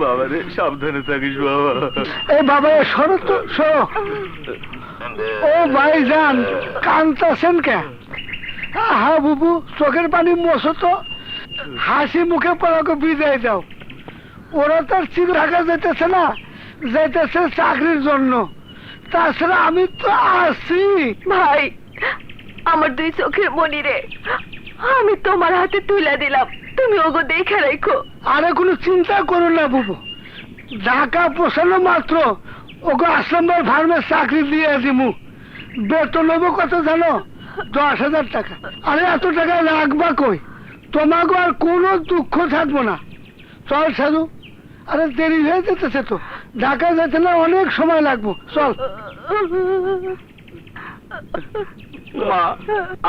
বাবা রে, সাবধানে থাকিস বাবা। এই বাবা সরো তো, সরো। ও ভাইজান, কাঁদতেছেন কে? হা বুবু, চোখের পানি মোছো তো, হাসি মুখে পড়াকে বিদায় দাও। ওরা তার চির ঢাকা যেতেছে না, যেতেছে চাকরির জন্য। তাছাড়া আমি তো আছি। ভাই, আমার দুই চোখের মনি রে আমি তোমার হাতে তুলে দিলাম, তুমি ওগো দেখে রাখো। আরে কোনো চিন্তা করো না বুবু, ঢাকা পৌঁছানো মাত্র ওকে আসলাম ফার্মে চাকরি দিয়ে দিমু। বেতন নেবো কত জানো? 10,000 টাকা। আরে এত টাকা রাখবা কই? তোমাকে আর কোনো দুঃখ থাকবো না। চল সাধু, আরে দেরি হয়ে যেতেছে তো, ঢাকা যেতে না অনেক সময় লাগবো, চল। মা,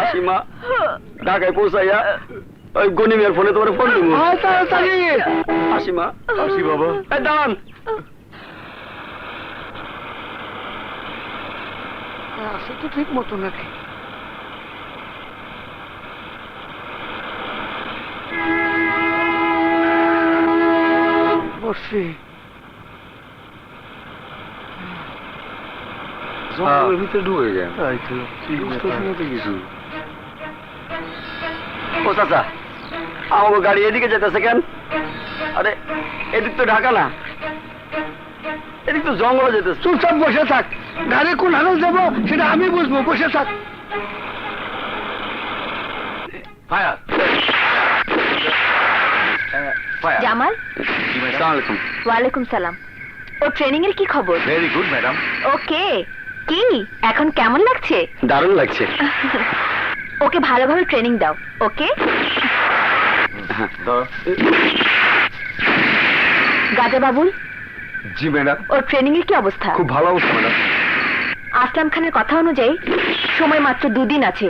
আসি মা, ঢাকায় পৌঁছাইয়া ওই গনিমের ফোনে তোমার ফোন দিব। তাড়াতাড়ি আসি মা, আসি বাবা। দাঁড়ান, আসে তো ঠিক মতো নাকি? বসছি। জঙ্গলের ভিতরে ঢুকে গেল। ও চাচা, আমার গাড়ি এদিকে যেতেছে কেন? আরে এদিক তো ঢাকা না, এদিক তো জঙ্গলে যেতেছে। চুপচাপ বসে থাক, গাড়ি কোন হালে যাবো সেটা আমি বুঝবো, বসে থাক। Fire, fire. জামাল, আসসালামু আলাইকুম। ওয়ালাইকুম সালাম। ও ট্রেনিং এর কি খবর? Very good madam. ওকে, কি এখন কেমন লাগছে? দারুণ লাগছে। ওকে ভালোভাবে ট্রেনিং দাও, ওকে? গাজা বাবুল, জি ম্যাডাম। ওর ট্রেনিং এর কি অবস্থা? খুব ভালো অবস্থা ম্যাডাম। আসলাম খানের কথা অনুযায়ী সময় মাত্র 2 দিন আছে,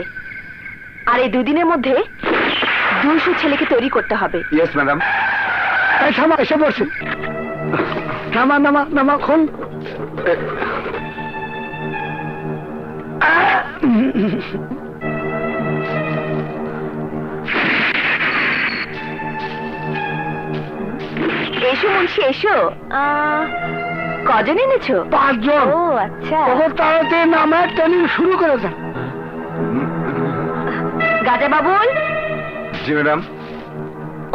আর এই 2 দিনের মধ্যে 200 ছেলেকে তৈরি করতে হবে। Yes madam. এই থামা, এসে বসে। নামা নামা নামা, খুন। এসো মুন্সি, এসো। কজন এনেছো? 5 জন। ও আচ্ছা। ওদের তাড়াতাড়ি নামে ট্রেনিং শুরু করে দেন। গাজা বাবুল, জি ম্যাডাম।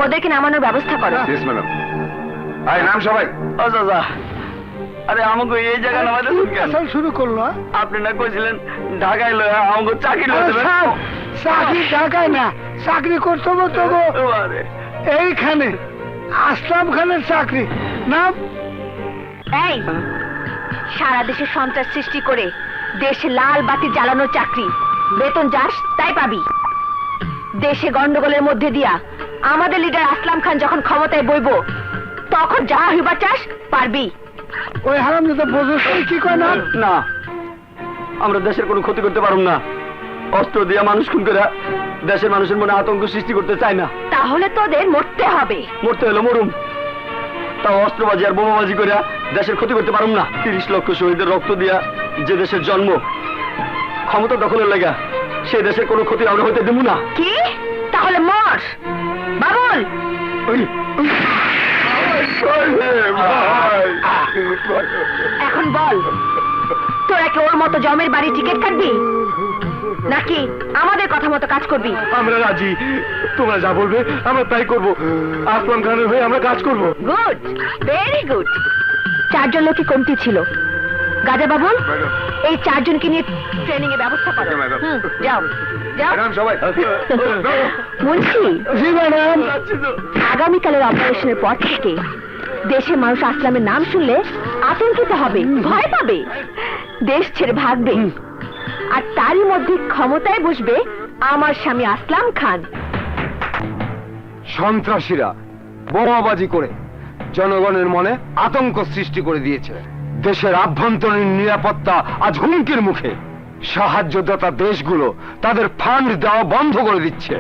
ওদেরকে নামানোর ব্যবস্থা করো। Yes madam. আয় নাম সবাই। ও চাচা, আরে আমাকে এই জায়গা নামাইতেছেন কেন? আসল শুরু করলো, হ্যাঁ? আপনি না কইছিলেন ঢাকায় লয়া আমাকে চাকরি লয়ে আরে দেবেন। স্যার, চাকরি ঢাকায় না, চাকরি করতে হবে তবু আরে এইখানে আসলাম খানের চাকরি। নাম? এই, সারা দেশে সন্ত্রাস সৃষ্টি করে দেশে লাল বাতি জ্বালানোর চাকরি, বেতন যাস তাই পাবি। দেশে গন্ডগোলের মধ্যে দিয়া আমাদের লিডার আসলাম খান যখন ক্ষমতায় বইব, তখন যা হইবার চাস পারবি। ওই হারাম যেটা বোঝো কি কয় না? না, আমরা দেশের কোনো ক্ষতি করতে পারুম না। অস্ত্র দিয়া মানুষ খুন করে দেশের মানুষের মনে আতঙ্ক সৃষ্টি করতে চাই না। তাহলে তোদের মরতে হবে। মরতে হলো মরুম, তাও অস্ত্রবাজি আর বোমাবাজি করে দেশের ক্ষতি করতে পারুম না। 30 লক্ষ শহীদের রক্ত দিয়া যে দেশের জন্ম, ক্ষমতা দখলের লেগা সে দেশের কোনো ক্ষতি আমরা হইতে দেবো না। কি? তাহলে মর বাবুল। এখন বল, তোরা কি ওর মতো জমের বাড়ি টিকিট কাটবি, নাকি আমাদের কথা মতো কাজ করবি? আমরা রাজি, তোমরা যা বলবে আমরা তাই করব। আসলাম খানের হয়ে আমরা কাজ করব। Good, very good. 4 জন লোকই কমতি ছিল। গাজা বাবুল, এই 4 জনকে নিয়ে ট্রেনিং এর ব্যবস্থা করো। যাও যাও। সবাই মুন্সি, জি ম্যাডাম। আগামীকালের অপারেশনের পর থেকে দেশের মানুষ আসলামের নাম শুনলে আতঙ্কিত হবে, ভয় পাবে, দেশ ছেড়ে ভাগবে। আর তারই মধ্যে ক্ষমতায় বসবে আমার স্বামী আসলাম খান। সন্ত্রাসীরা বোমাবাজি করে জনগণের মনে আতঙ্ক সৃষ্টি করে দিয়েছে। দেশের আভ্যন্তরীণ নিরাপত্তা আজ হুমকির মুখে। সাহায্যদাতা দেশগুলো তাদের ফান্ড দেওয়া বন্ধ করে দিচ্ছে,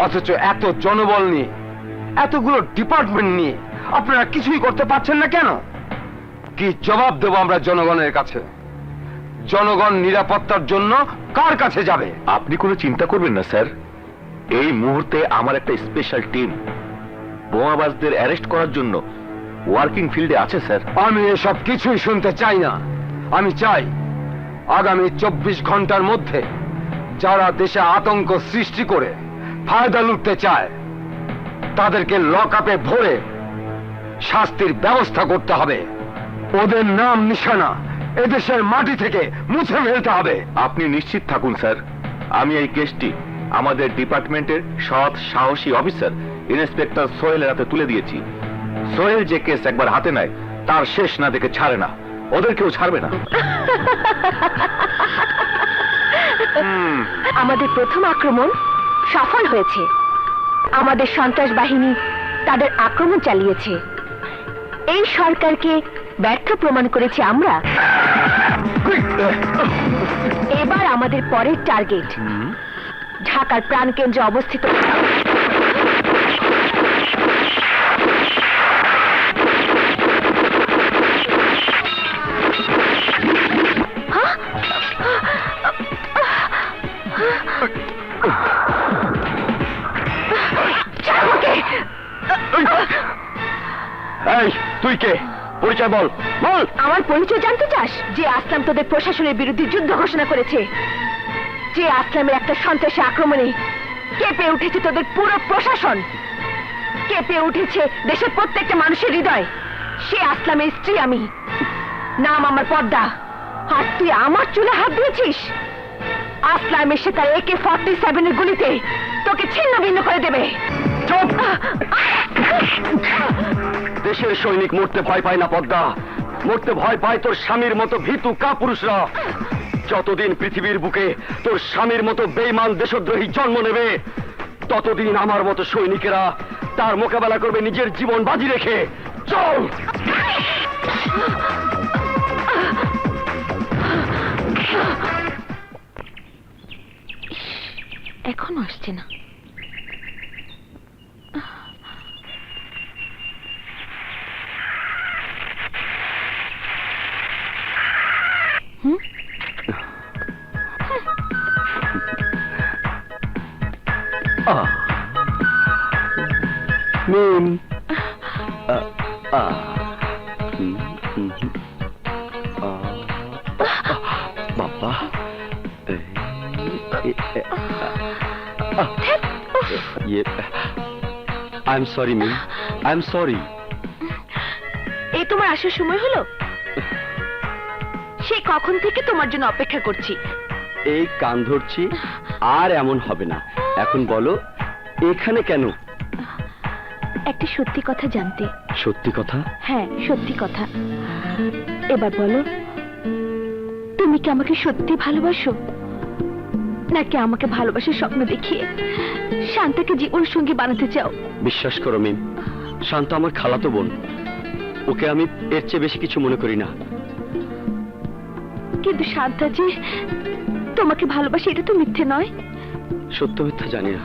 অথচ এত জনবল নিয়ে, এতগুলো ডিপার্টমেন্ট নিয়ে আপনারা কিছুই করতে পারছেন না কেন? কি জবাব দেব আমরা জনগণের কাছে? জনগণ নিরাপত্তার জন্য কার কাছে যাবে? আপনি কোনো চিন্তা করবেন না স্যার, এই মুহূর্তে আমার একটা স্পেশাল টিম বোমাবাজদের অ্যারেস্ট করার জন্য ওয়ার্কিং ফিল্ডে আছে স্যার। আমি এসব কিছুই শুনতে চাই না। আমি চাই আগামী 24 ঘন্টার মধ্যে যারা দেশে আতঙ্ক সৃষ্টি করে ফায়দা লুটতে চায় তাদেরকে লক আপে ভরে শাস্তির ব্যবস্থা করতে হবে। ওদের নাম নিশানা এদেশের মাটি থেকে মুছে ফেলতে হবে। আপনি নিশ্চিত থাকুন স্যার, আমি এই কেসটি আমাদের ডিপার্টমেন্টের সৎ সাহসী অফিসার ইন্সপেক্টর সোহেলের হাতে তুলে দিয়েছি। সোহেল যে কেস একবার হাতে নেয় তার শেষ না দেখে ছাড়ে না, ওদেরকেও ছাড়বে না। আমাদের প্রথম আক্রমণ সফল হয়েছে। আমাদের সন্ত্রাস বাহিনী তাদের আক্রমণ চালিয়েছে। এই সরকারকে ব্যর্থ প্রমাণ করেছি আমরা। এবার আমাদের পরের টার্গেট ঢাকার প্রাণকেন্দ্রে অবস্থিত এই তুই কে? পরিচয় বল, বল। আমার পরিচয় জানতে চাস? যে আসলাম তোদের প্রশাসনের বিরুদ্ধে যুদ্ধ ঘোষণা করেছে, যে আসলামের একটা সন্ত্রাসী আক্রমণে কেঁপে উঠেছে তোদের পুরো প্রশাসন, কেঁপে উঠেছে দেশের প্রত্যেকটা মানুষের হৃদয়, সে আসলামের স্ত্রী আমি। নাম আমার পদ্মা। আর তুই আমার চুলে হাত দিয়েছিস? আসলাম এসে তার AK-47 এর গুলিতে তোকে ছিন্ন ভিন্ন করে দেবে। চুপ! দেশের সৈনিক মরতে ভয় পায় না পদ্মা, মরতে ভয় পায় তোর স্বামীর মতো ভীতু কাপুরুষরা। যতদিন পৃথিবীর বুকে তোর স্বামীর মতো বেঈমান দেশদ্রোহী জন্ম নেবে, ততদিন আমার মতো সৈনিকেরা তার মোকাবেলা করবে নিজের জীবন বাজি রেখে। চল! এখনো আসছে না। মিম বাবা, I am sorry Mim, I am sorry. এই তোমার আসার সময় হলো? সে কখন থেকে তোমার জন্য অপেক্ষা করছি। এই কান ধরছি, আর এমন হবে না। এখন বলো এখানে কেন? একটা সত্যি কথা জানতে। সত্যি কথা? হ্যাঁ, সত্যি কথা। এবার বলো, তুমি কি আমাকে সত্যি ভালোবাসো, নাকি আমাকে ভালোবাসার স্বপ্ন দেখিয়ে শান্তাকে জীবন সঙ্গী বানাতে চাও? বিশ্বাস করো মিম, শান্ত আমার খালাতো বোন। ওকে আমি এর চেয়ে বেশি কিছু মনে করি না। কিন্তু শান্তা যে তোমাকে ভালোবাসে, এটা তো মিথ্যে নয়। সত্য মিথ্যা জানি না,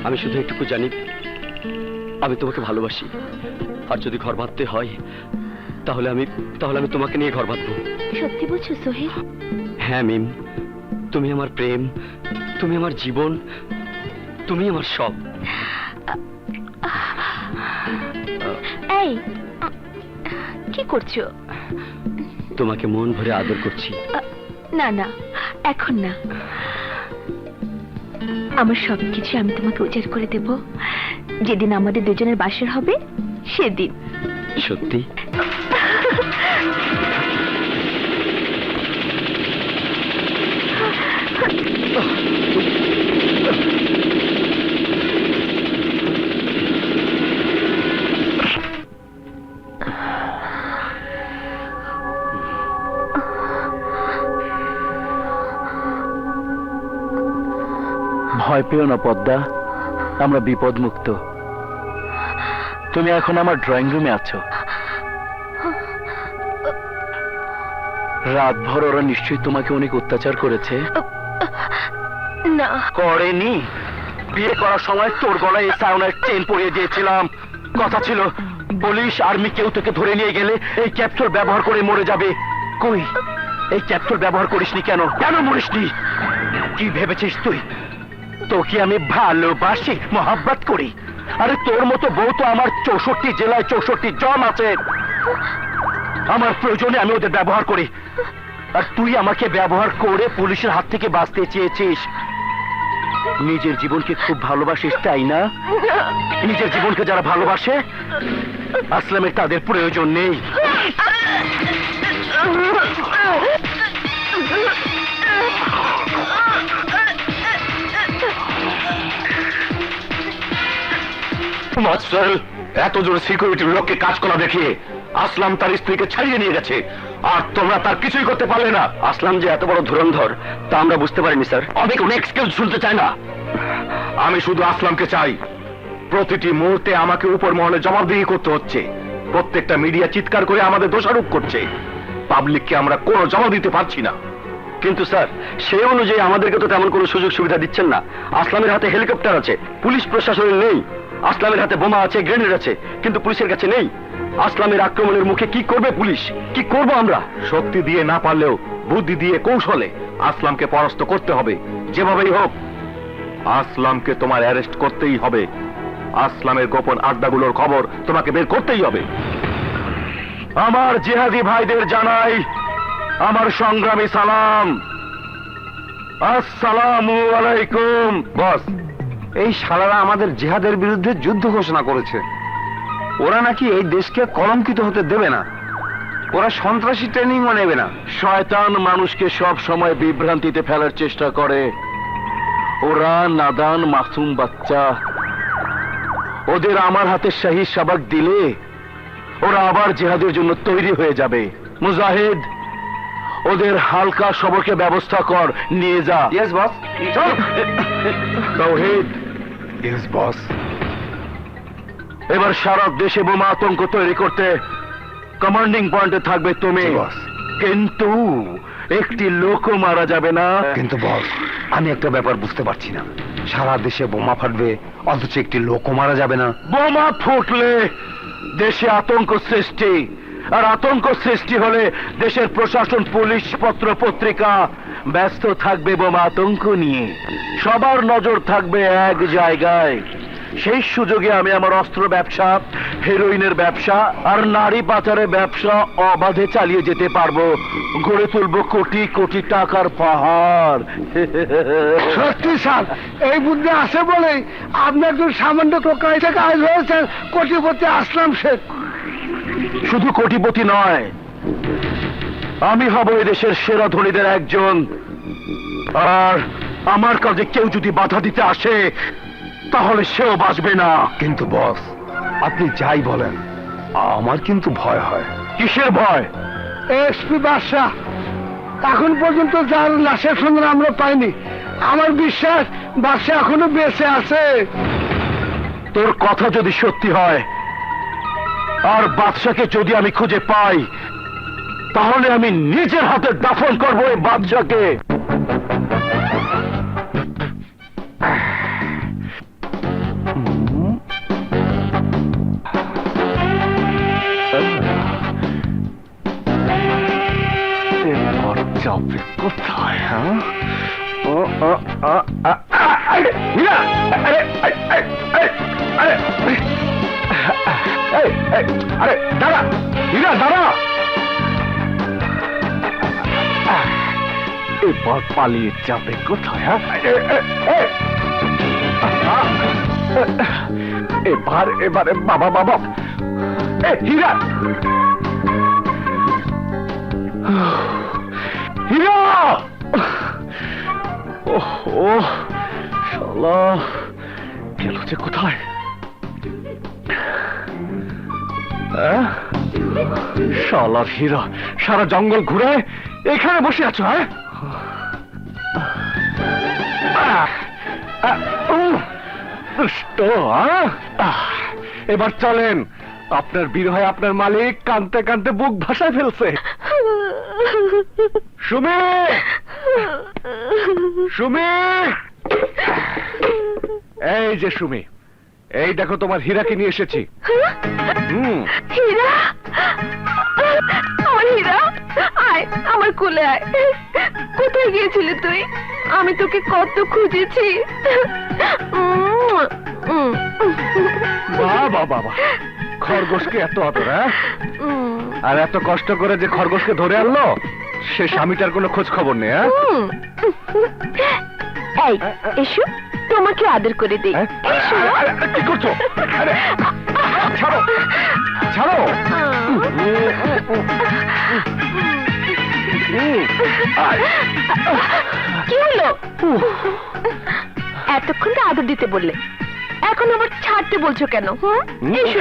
আমি শুধু একটুকু জানি আমি তোমাকে ভালোবাসি। আর যদি ঘর বাঁধতে হয় তাহলে আমি তোমাকে নিয়ে ঘর বাঁধবো। সত্যি বলছো সোহেল? হ্যাঁ মিম, তুমি আমার প্রেম, তুমি আমার জীবন, তুমি আমার সব। এই কি করছো? তোমাকে মন ভরে আদর করছি। না না, এখন না। আমার সবকিছু আমি তোমাকে উজাড় করে দেব যেদিন আমাদের দুজনের বাসর হবে, সেদিন। সত্যি? ভয় পেও না পদ্মা, আমরা বিপদ মুক্ত। তুমি এখন আমার ড্রয়িং রুমে আছো। রাতভর ওরা নিশ্চয়ই তোমাকে অনেক অত্যাচার করেছে। না করেনি? বিয়ে করার সময় তোর গলায় এই সাউন্ডের চেন পরিয়ে দিয়েছিলাম। কথা ছিল পুলিশ আর্মি কেউ তোকে ধরে নিয়ে গেলে এই ক্যাপসুল ব্যবহার করে মরে যাবে। কই, এই ক্যাপসুল ব্যবহার করিসনি কেন? কেন মরিসনি? কি ভেবেছিস তুই তোকে আমি ভালোবাসি, মহব্বত করি? আরে তোর মতো বউ তো আমার 64 জেলায় 64 জন আছে। আমার প্রয়োজনে আমি ওদের ব্যবহার করি, আর তুই আমাকে ব্যবহার করে পুলিশের হাত থেকে বাঁচতে চেয়েছিস। নিজের জীবনকে খুব ভালোবাসিস, তাই না? নিজের জীবনকে যারা ভালোবাসে, আসলামের তাদের প্রয়োজন নেই। মাস্টার, এত জোর সিকিউরিটির লোককে কাজ করা দেখিয়ে আসলাম তার স্ত্রীকে ছাড়িয়ে নিয়ে গেছে, আর তোমরা তার কিছুই করতে পারলে না। আসলাম যে এত বড় ধুরন্ধর তা আমরা বুঝতে পারিনি স্যার। আমি কোনো এক্সকিউজ শুনতে চাই না। আমি শুধু আসলামকে চাই। প্রতিটি মুহূর্তে আমাকে উপর মহলে জবাবদিহি করতে হচ্ছে। প্রত্যেকটা মিডিয়া চিৎকার করে আমাদের দোষারোপ করছে। পাবলিককে আমরা কোনো জবাব দিতে পারছি না। কিন্তু স্যার, সেই অনুযায়ী আমাদেরকে তো তেমন কোনো সুযোগ সুবিধা দিচ্ছেন না। আসলামের হাতে হেলিকপ্টার আছে, পুলিশ প্রশাসনের নেই। আসলামের হাতে বোমা আছে, গ্রেনেড আছে, কিন্তু পুলিশের কাছে নেই। আসলামের আক্রমণের মুখে কি করবে পুলিশ? কি করব আমরা? শক্তি দিয়ে না পারলেও বুদ্ধি দিয়ে কৌশলে আসলামকে পরাস্ত করতে হবে, যেভাবেই হোক। আসলামকে তোমার অ্যারেস্ট করতেই হবে। আসলামের গোপন আড্ডাগুলোর খবর তোমাকে বের করতেই হবে। আমার জিহাদি ভাইদের জানাই আমার সংগ্রামী সালাম। আসসালামু আলাইকুম। বস, এই শালারা আমাদের জিহাদের বিরুদ্ধে যুদ্ধ ঘোষণা করেছে। ওরা নাকি এই দেশকে কলঙ্কিত হতে দেবে না। ওরা সন্ত্রাসী ট্রেনিংও নেবে না। শয়তান মানুষকে সব সময় বিভ্রান্তিতে ফেলার চেষ্টা করে। ওরা নাদান মাসুম বাচ্চা। ওদের আমার হাতে শাহী সাবাক দিলে ওরা আবার জিহাদের জন্য তৈরি হয়ে যাবে। মুজাহিদ, ওদের হালকা সবকের ব্যবস্থা কর, নিয়ে যা। Yes boss. Tawhid, yes boss. এবার সারা দেশে বোমা আতঙ্ক তৈরি করতে কমান্ডিং পয়েন্টে থাকবে তুমি। জি, বস। কিন্তু একটি লোকও মারা যাবে না। কিন্তু বস, আমি একটা ব্যাপার বুঝতে পারছি না। সারা দেশে বোমা ফাটবে, অথচ একটি লোকও মারা যাবে না। বোমা ফুটলে দেশে আতঙ্ক সৃষ্টি, আর আতঙ্ক সৃষ্টি হলে দেশের প্রশাসন, পুলিশ, পত্র পত্রিকা ব্যস্ত থাকবে বোমা আতঙ্ক নিয়ে। সবার নজর থাকবে এক জায়গায়। সেই সুযোগে আমি আমার অস্ত্র ব্যবসা, হেরোইনের ব্যবসা আর নারী পাচারের ব্যবসা অবাধে চালিয়ে যেতে পারবো। গড়ে তুলবো কোটি কোটি টাকার পাহাড়। সত্যি স্যার, এই বুদ্ধি আছে বলেই আপনি একজন সামান্য টোকাই থেকে আজ হয়েছেন কোটিপতি আসলাম শেখ। শুধু কোটিপতি নয়, আমি হব এই দেশের সেরা ধনীদের একজন। আর আমার কাজে কেউ যদি বাধা দিতে আসে তাহলে সেও বাঁচবে না। কিন্তু বস, আপনি যাই বলেন, আমার কিন্তু ভয় হয়। কিসের ভয়? এসপি বাদশাহ এখন পর্যন্ত যার লাশের সন্ধান আমরা পাইনি। আমার বিশ্বাস বাদশাহ এখনো বেঁচে আছে। তোর কথা যদি সত্যি হয় আর বাদশাকে যদি আমি খুঁজে পাই, তাহলে আমি নিজের হাতে দাফন করবো এই বাদশাকে। যাবে কোথায়? হ্যাঁ, হীরা! আরে আরে দাঁড়া, হীরা দাঁড়া। এবার পালিয়ে যাবে কোথায়? এবারে বাবা বাবা, হীরা, হীরা! ওহ, শালা গেল যে কোথায়? শালার হীরা, সারা জঙ্গল ঘুরে এখানে বসে আছো? হ্যাঁ, দুষ্ট। এবার চলেন, আপনার বিরহে আপনার মালিক কাঁদতে কাঁদতে বুক ভাসায় ফেলছে। সুমি, সুমি, এই যে সুমি, এই দেখো তোমার হীরাকে নিয়ে এসেছি। হীরা, আমার হীরা, আয় আমার কোলে আয়। কোথায় গিয়েছিলি তুই? আমি তোকে কত খুঁজেছি। বাবা বাবা, খরগোশকে এত আদর, হ্যাঁ? আর এত কষ্ট করে যে খরগোশকে ধরে আনলো, সে স্বামীটার কোনো খোঁজ খবর নেই, হ্যাঁ? এই এসো, তোমাকে আদর করে দেই। হ্যাঁ? এসো। কি করছো? আরে, ছাড়ো ছাড়ো। কি হলো? এতক্ষণ তো আদর দিতে বললে, এখন আবার ছাড়তে বলছো কেন? এসো।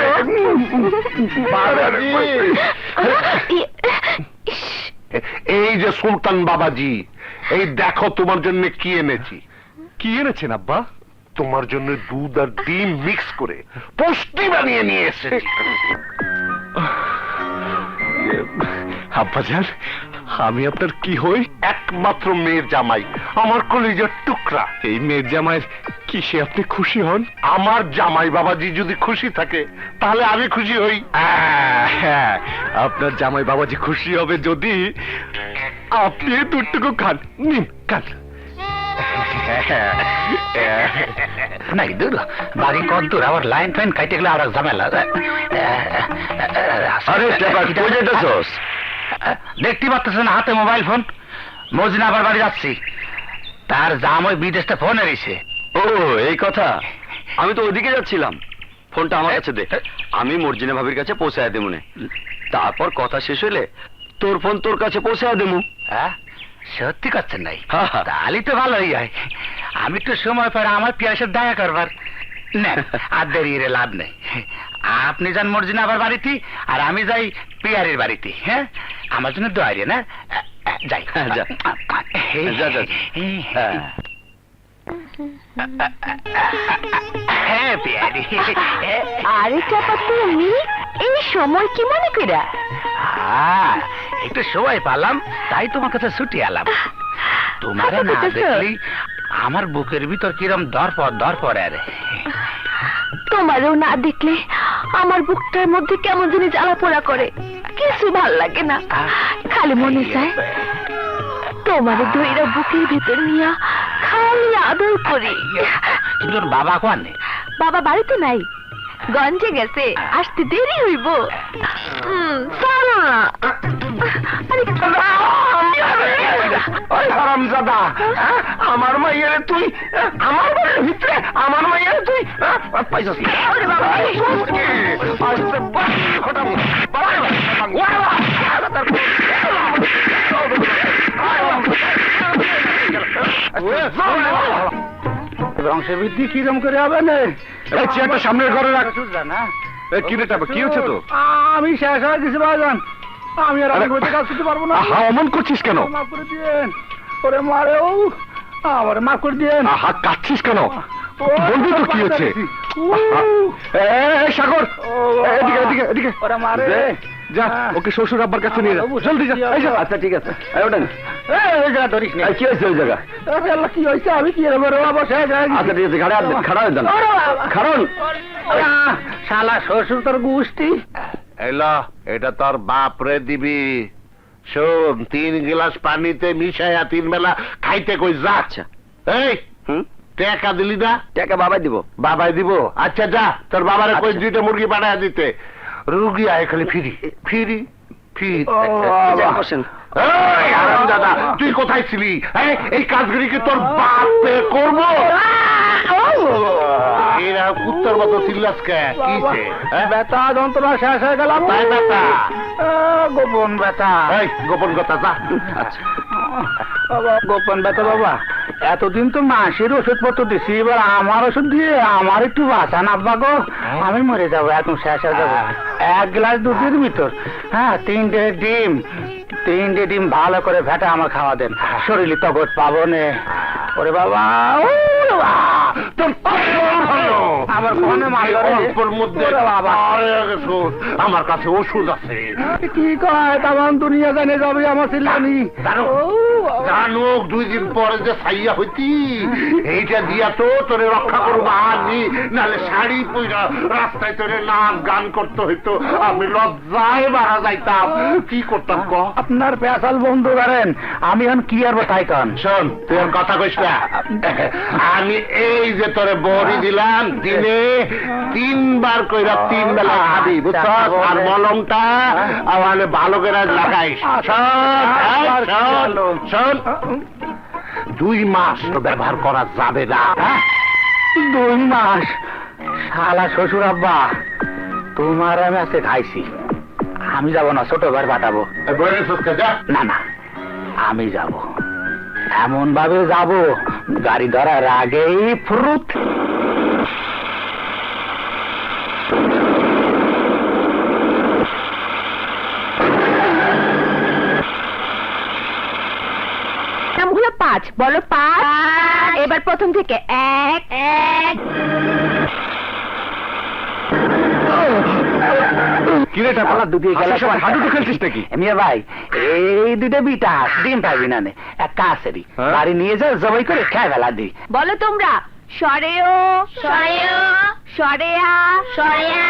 ইস, এই যে সুলতান বাবাজি, এই দেখো তোমার জন্য কি এনেছি। কি এনেছেন আব্বা? তোমার জন্য দুধ আর ডিম মিক্স করে পুষ্টি বানিয়ে নিয়ে এসেছি। আব্বাজান, আমি আপনার কি হই? একমাত্র মেয়ের জামাই, আমার কলিজার টুকরা। এই মেয়ের জামাইয়ের কিসে আপনি খুশি হন? আমার জামাই বাবাজি যদি খুশি থাকে তাহলে আমি খুশি হই। হ্যাঁ, আপনার জামাই বাবাজি খুশি হবে যদি আপনি দুটুকু খান। নিন, খান। নাই দূর, বাড়ি কত দূর, আবার লাইন ফাইন কাইতে গেলে আর এক ঝামেলা। আরে টেপা, কই যাইতাছস? দেখতে পাচ্ছেন হাতে মোবাইল ফোন। মজিনা আবার বাড়ি যাচ্ছি, তার জামাই বিদেশে ফোন এসেছে। ও এই কথা, আমি তো ওইদিকে যাচ্ছিলাম। ফোনটা আমার কাছে দে, আমি মর্জিনা ভাবির কাছে পৌঁছায় দেবো। তারপর কথা শেষ হইলে তোর ফোন তোর কাছে পৌঁছায় দেবো। হ্যাঁ, সত্যি করছেন নাই? হ্যাঁ, হ্যাঁ। তাহলে তো ভালোই হয়। আমি তো সময় পর আমার পিয়াসের দেখা করবার। না, আর দেরি রে লাভ নেই। আপনি যান মর্জিনা আবার বাড়িতে, আর আমি যাই পিয়ারের বাড়িতে। হ্যাঁ, আমার জন্য দোয়ারি না, যাই। হ্যাঁ, যা। যা, যা। হ্যাঁ। হ্যাঁ পিয়ারি। আরে চাপা, তুমি এই সময় কি মনে কইরা? একটু সময় পালাম, তাই তোমার কাছে ছুটি এলাম। তোমার না দেখলি আমার বুকের ভিতর কিরম দর পরে রে। তোমারও না দেখলে আমার বুকটার মধ্যে কেমন জানি জ্বালা পোড়া করে, কিছু ভাল লাগে না। খালি মনে চায় তোমার ধৈরা বুকের ভিতর নিয়া খালি আদর করি। তোর বাবা কোন? বাবা বাড়িতে নাই, গঞ্জে গেছে, আসতে দেরি হইব। চলো না। ওই হারামজাদা, আমার মাইয়ারে তুই আমার বাড়ির ভিতরে, আমার মাইয়ারে তুই পাইছস কি? ওরে বাবা, আস্তে বাস খটাম বংশবৃদ্ধি কিরম করে হবে না? এই চেয়ারটা সামনের ঘরে রাখ। না কি রে টাপা, কি হচ্ছে তো? আমি শেষ হয়ে গেছি ভাইজান, আমি আর আরে, আমি বইতে কাজ করতে পারবো না। আহা, অমন করছিস কেন? মাফ করে দিয়েন। ওরে মারে, ও আমার মাফ করে দিয়েন। আহা, কাঁদছিস কেন? ও, বলবি তো কি হয়েছে? এই সাগর, এদিকে এদিকে এদিকে। ওরে মারে। যা, ওকে শ্বশুর আব্বার কাছে নিয়ে যা, জলদি যা। এই যা। আচ্ছা ঠিক আছে, এই ওঠেন। এই জায়গা ধরিস না। এই, কি হয়েছে ওই জায়গা? আরে আল্লাহ, কি হয়েছে? আমি কি এরকম রে বাবা, শেষ হয়ে গেছি। আচ্ছা ঠিক আছে, খাড়া খাড়া হয়ে যান, ওরে বাবা। খাড়ন। শালা শ্বশুর তোর গুষ্টি। এলো, এটা তোর বাপ রে দিবি। শোন, 3 গ্লাস পানিতে মিশাইয়া 3 বেলা খাইতে কই যা। আচ্ছা। এই হুম, টাকা দিলি না? টাকা বাবাই দিব। বাবাই দিব? আচ্ছা যা, তোর বাবারে কই আচ্ছা। 2টা মুরগি বানায় দিতে। রুগী আয় খালি ফিরি ফিরি ফিরি। যান, বসেন। এই হারামজাদা, তুই কোথায় ছিলি? এই কাজগুলি কি তোর বাপে করবো? এরা কুত্তার মতো চিল্লাস কে? কিছে? ব্যথা যন্ত্রণা শেষ হয়ে গেলাম। তাই ব্যথা? গোপন ব্যথা। এই গোপন কথা যা। আচ্ছা, বাবা, গোপন ব্যথা বাবা, এতদিন তো মাসির ওষুধ পত্র দিছি, এবার আমার ওষুধ দিয়ে আমার একটু বাঁচান আব্বা গো। আমি মরে যাবো, একদম শেষ হয়ে যাবো। 1 গ্লাস দুধের ভিতর, হ্যাঁ, 3টে ডিম ভালো করে ভেটা আমার খাওয়া দেন, শরীরে তগত পাবো নে। ওরে বাবা, ও বাবা, তোর ভালো। আমার ফোনে মারলো রে। অল্পের মধ্যে ওরে বাবা। আমার কাছে ওষুধ আছে। কি কয়, তামান দুনিয়া জানে যাবে আমার ছিলানি। দাঁড়ো। জানুক 2 দিন পরে যে সাইয়া হইতি এইটা দিয়া তো তোরে রক্ষা করবো আনি, নাহলে শাড়ি পইরা রাস্তায় তোরে নাচ গান করতে হইতো, আমি লজ্জায় মারা যাইতাম। কি করতাম ক? আপনার পেশাল বন্ধ করেন, আমি এখন কি আর তাই কান। শোন, তুই আর কথা কইস না। আমি এই যে তোরে বড়ি দিলাম, দিনে 3 বার কইরা 3 বেলা খাবি, বুঝছ? আর মলমটা আমার ভালো করে লাগাইস। শোন, 2 মাস ব্যবহার করা যাবে না। 2 মাস? শালা শ্বশুর আব্বা, তোমার আমি আজকে খাইছি, আমি যাব না, ছোট ভাই পাঠাবো। না না, আমি যাব, এমন ভাবে যাব গাড়ি ধরার আগেই ফ্রুট। নামগুলো 5, বলো 5। এবার প্রথম থেকে 1 1। কিরেটা পালা দুটি গেল, হাঁটু খেলছিস নাকি? মিয়া ভাই, এই 2টা বিটা ডিম পাবি না নে, এক কাছেরই বাড়ি নিয়ে যা, জবাই করে খেয়ে ফেলা দি। বলো তোমরা সরেও সরেও সরেয়া সরেয়া।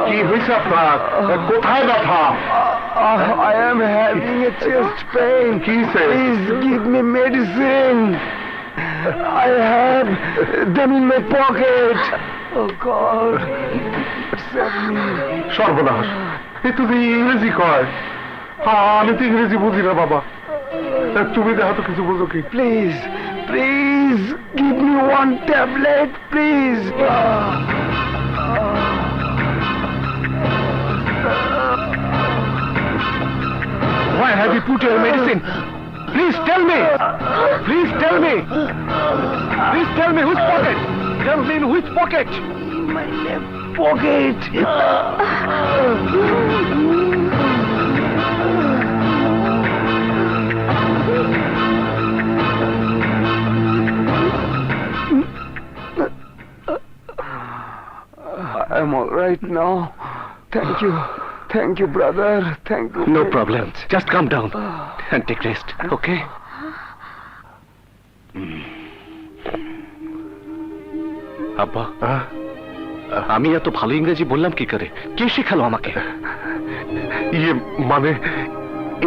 কি হয়েছে আপনার? কোথায় ব্যথা? I am having a chest pain. Please give me medicine. I have them in my pocket. Oh God. Save me. সর্বনাশ, এ তো ইংরেজি কয়। আমি তো ইংরেজি বুঝি না বাবা, তুমি দেখো তো কিছু বুঝো কি? Please, please give me 1 tablet, please. Why have you put your medicine? Please tell me. Please tell me. Please tell me whose pocket. Tell me in which pocket. My left pocket. I'm all right now. Thank you. Thank you, brother. Thank you. No problem, just calm down and take rest, okay? আব্বা, আমি এত ভালো ইংরেজি বললাম কি করে? কে শেখালো আমাকে? ইয়ে মানে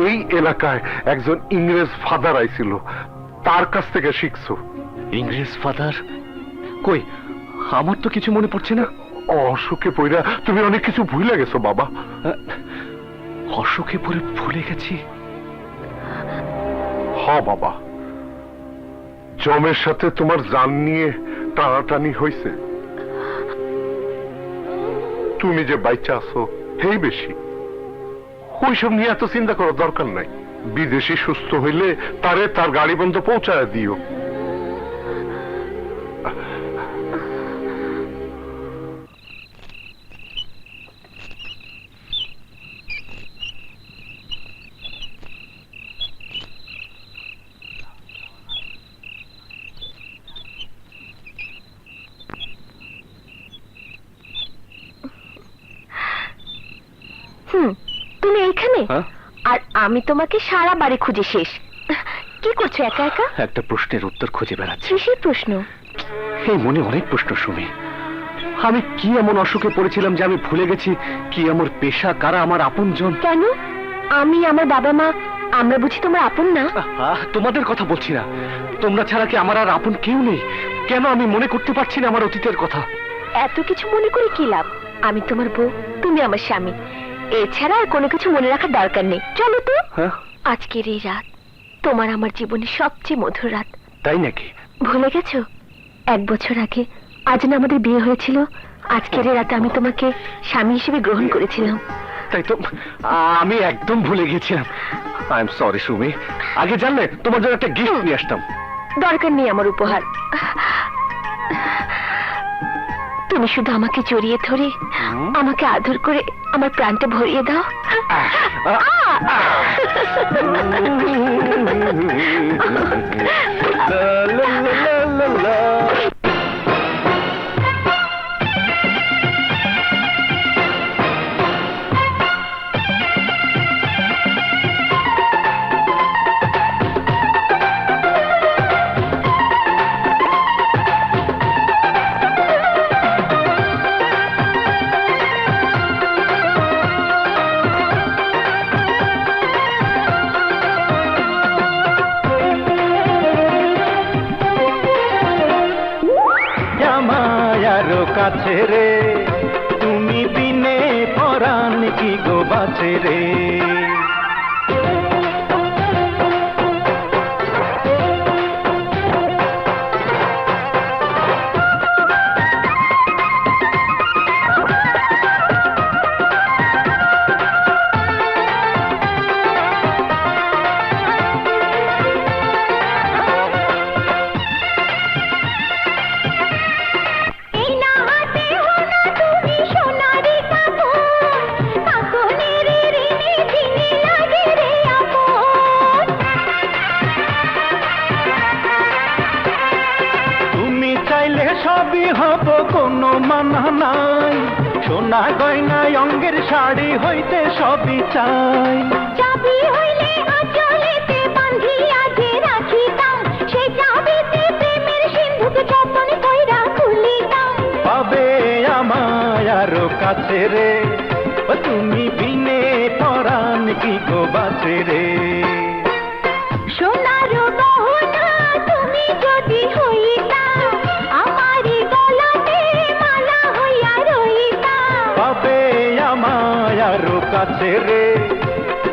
এই এলাকায় একজন ইংরেজ ফাদার আইছিল, তার কাছ থেকে শিখছো। ইংরেজ ফাদার? কই, আমার তো কিছু মনে পড়ছে না। অসুখে পইরা তুমি অনেক কিছু ভুলে গেছো বাবা। অসুখে পড়ে ভুলে গেছি? হ বাবা, জমের সাথে তোমার জান নিয়ে টানাটানি হয়েছে। তুমি যে বাইচা আছো হেই বেশি, ওইসব নিয়ে এত চিন্তা করার দরকার নাই। বিদেশি সুস্থ হইলে তারে তার গাড়ি বন্ধ পৌঁছায় দিও। তুমি এইখানে? আর আমি তোমাকে সারা বাড়ি খুঁজে শেষ। কি করছো একা একা? একটা প্রশ্নের উত্তর খুঁজে বেড়াচ্ছি। কিসের প্রশ্ন? এই মনে অনেক প্রশ্ন সুমি। আমি কি এমন অসুখে পড়েছিলাম যে আমি ভুলে গেছি কি আমার পেশা, কারা আমার আপনজন? কেন? আমি, আমার বাবা মা, আমরা বুঝি তোমার আপন না? তোমাদের কথা বলছি না, তোমরা ছাড়া কি আমার আর আপন কেউ নেই? কেন আমি মনে করতে পারছি না আমার অতীতের কথা? এত কিছু মনে করে কি লাভ? আমি তোমার বউ, তুমি আমার স্বামী, এছাড়া আর কোনো কিছু মনে রাখার দরকার নেই। চলো তো। আজকের এই রাত তোমার আমার জীবনের সবচেয়ে মধুর রাত। তাই নাকি? ভুলে গেছো? 1 বছর আগে আজ না আমাদের বিয়ে হয়েছিল? আজকের এই রাতে আমি তোমাকে স্বামী হিসেবে গ্রহণ করেছিলাম। তাই তো আমি একদম ভুলে গেছিলাম। আই এম সরি সুমি, আগে জানলে তোমার জন্য একটা গিফট নিয়ে আসতাম। দরকার নেই আমার উপহার। তুমি শুধু আমাকে জড়িয়ে ধরে আমাকে আদর করে আমার প্রাণটা ভরিয়ে দাও। মায়ারো কাছে রে, তুমি বিনে পরাণ কি গো বাঁচে রে। সবই হব কোনো মানা নাই, সোনা গয়নায় অঙ্গের শাড়ি হইতে সবই চাই। চাবি হইলে আঁচলেতে বাঁধিয়া যে রাখিতাম, সেই চাবিতে প্রেমের সিন্ধুক যতন কইরা খুলিতাম। পাবে আমায় আরো কাছে রে, ও তুমি বিনে পরাণ কি গো বাঁচে রে। সোনার গহনা তুমি যদি হইতা, আমারি গলাতে মালা হইয়া রইতা। পাবে আমায় আরো কাছে রে,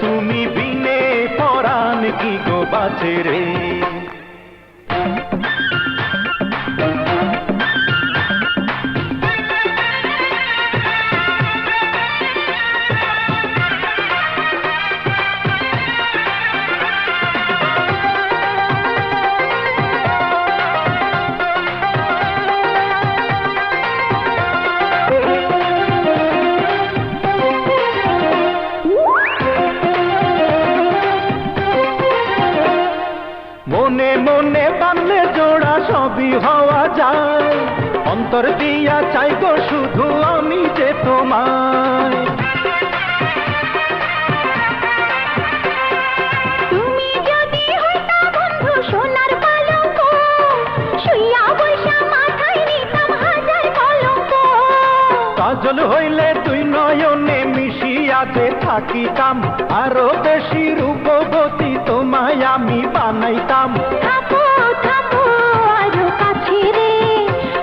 তুমি বিনে পরাণ কি গো বাঁচে রে। মনে মনে বানলে জোড়া সবই হওয়া যায়, অন্তর দিয়া চাই গো শুধু আমি যে তোমায়। তুমি যদি হইতা বন্ধু সোনার পালঙ্ক, শুইয়া বৈশা মাথায় নিতাম হাজার কলঙ্ক। কাজল হইলে তুই নয়নে মিশিয়া যে থাকিতাম, আরো বেশি রূপবতী তোমায় আমি বানাইতাম। থাকো থাকো আরো কাছে রে,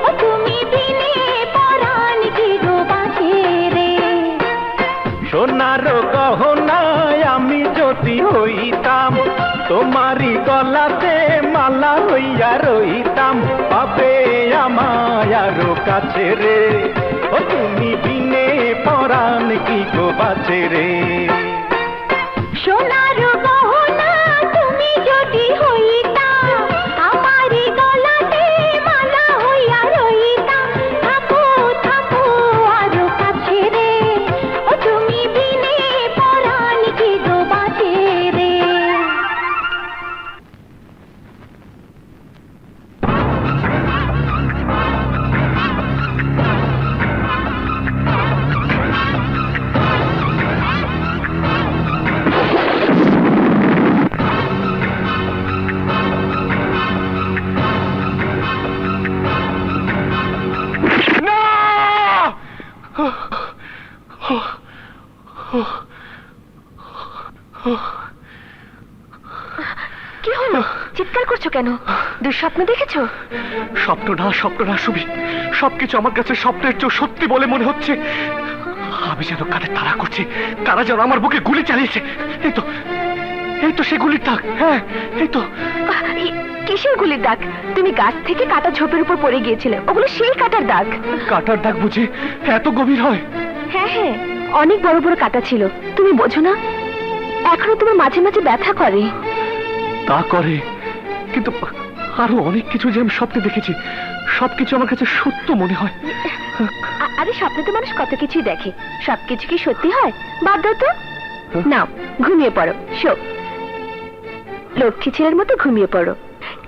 ও তুমি বিনে পরাণ কি গো বাঁচে রে। সোনার গহনায় আমি যদি হইতাম, তোমারই গলাতে মালা হইয়া রইতাম। পাবে আমায় আরো কাছে রে, ও তুমি বিনে পরাণ কি গো বাঁচে রে। সোনার গহনা তুমি যদি হইতা, আমারি গলাতে মালা হইয়া রইতা। থাকো থাকো আরো কাছে রে, ও তুমি বিনে পরাণ কি গো বাঁচে রে। কি হলো? চিৎকার করছো কেন? দুঃস্বপ্ন দেখেছো? স্বপ্ন না সুবি, সবকিছু আমার কাছে স্বপ্নের চেয়ে সত্যি বলে মনে হচ্ছে। আমি যেন কাদের তাড়া করছি, তারা যেন আমার বুকে গুলি চালিয়েছে। এই তো সে গুলির দাগ। হ্যাঁ এই তো। কিসের গুলির দাগ? তুমি গাছ থেকে কাটা ঝোপের উপর পড়ে গিয়েছিলে, ওগুলো সেই কাটার দাগ। কাটার দাগ বুঝি এত গভীর হয়? হ্যাঁ হ্যাঁ, অনেক বড় বড় কাটা ছিল, তুমি বোঝো না? এখনো তোমার মাঝে মাঝে ব্যথা করে। তা করে, কিন্তু আরো অনেক কিছু যে আমি স্বপ্নে দেখেছি, সবকিছু আমার কাছে সত্য মনে হয়। আরে স্বপ্নে তো মানুষ কত কিছুই দেখে, সবকিছু কি সত্যি হয়? বাদ দাও তো। নাও ঘুমিয়ে পড়ো, শো। লক্ষ্মী ছেলের মতো ঘুমিয়ে পড়ো।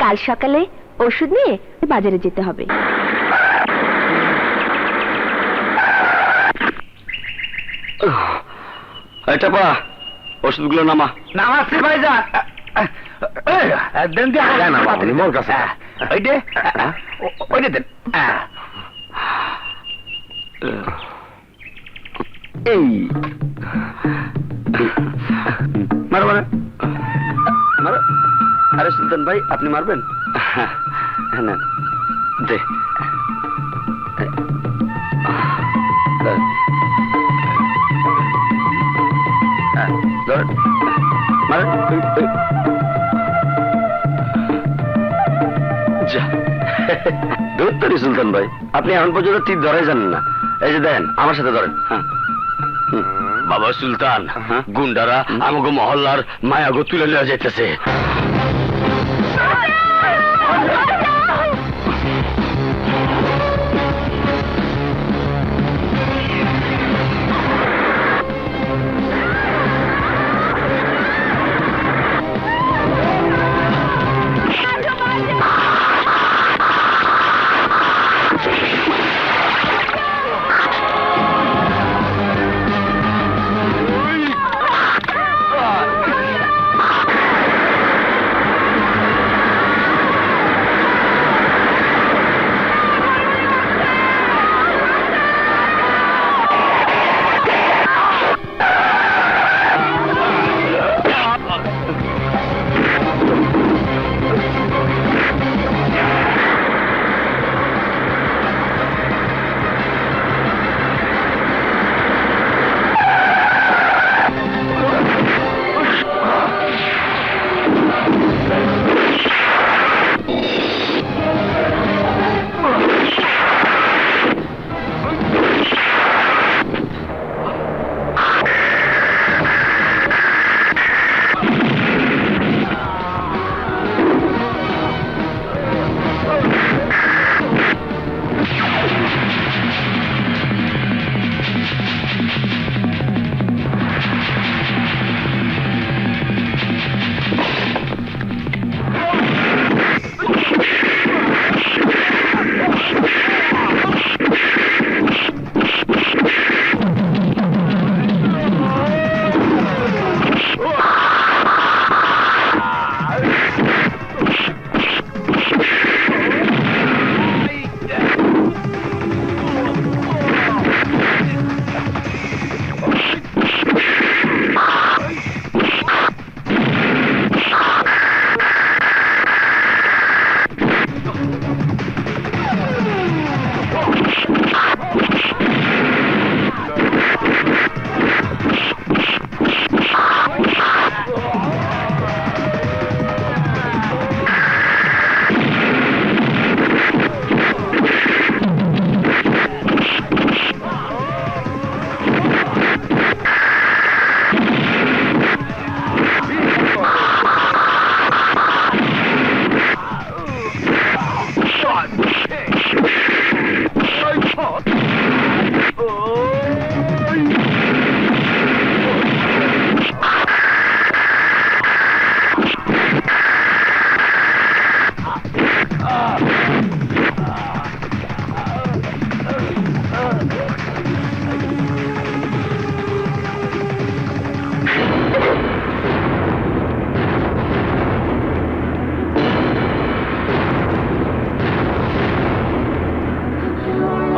কাল সকালে ওষুধ নিয়ে বাজারে যেতে হবে। এটা পা ওষুধগুলো নামা। নামাচ্ছি ভাইজান। দেন দিয়ে না, উনি মোর কাছে। ওইটা ওইটা দেন। এই মারো মারো মারো। আরে সুলতান ভাই, আপনি মারবেন? না দে। ধরতেরি সুলতান ভাই, আপনি এখন পর্যন্ত তীর ধরে জানেন না। এই যে দেন, আমার সাথে ধরেন। হ্যাঁ বাবা সুলতান, গুন্ডারা আমাকে মহল্লার মায়াগো তুলে নেওয়া যাইতেছে।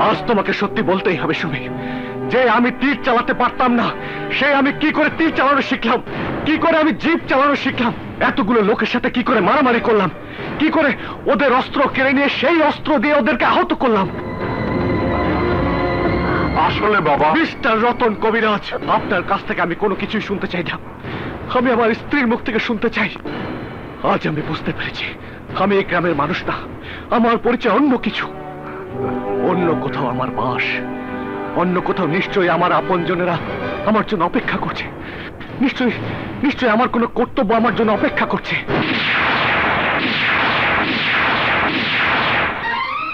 আজ তোমাকে সত্যি বলতেই হবে সুমি, যে আমি তীর চালাতে পারতাম না, সে আমি কি করে তীর চালানো শিখলাম, কি করে আমি জিপ চালানো শিখলাম, এতগুলো লোকের সাথে কি করে মারামারি করলাম, কি করে ওদের অস্ত্র কেড়ে নিয়ে সেই অস্ত্র দিয়ে ওদেরকে আহত করলাম। আসলে বাবা, মিস্টার রতন কবিরাজ, আপনার কাছ থেকে আমি কোনো কিছুই শুনতে চাই না। আমি আমার স্ত্রীর মুখ থেকে শুনতে চাই। আজ আমি বুঝতে পেরেছি আমি এই গ্রামের মানুষ না, আমার পরিচয় অন্য কিছু, অন্য কোথাও আমার বাস, অন্য কোথাও নিশ্চয়ই আমার আপনজনেরা আমার জন্য অপেক্ষা করছে। নিশ্চয়ই নিশ্চয়ই আমার কোনো কর্তব্য আমার জন্য অপেক্ষা করছে।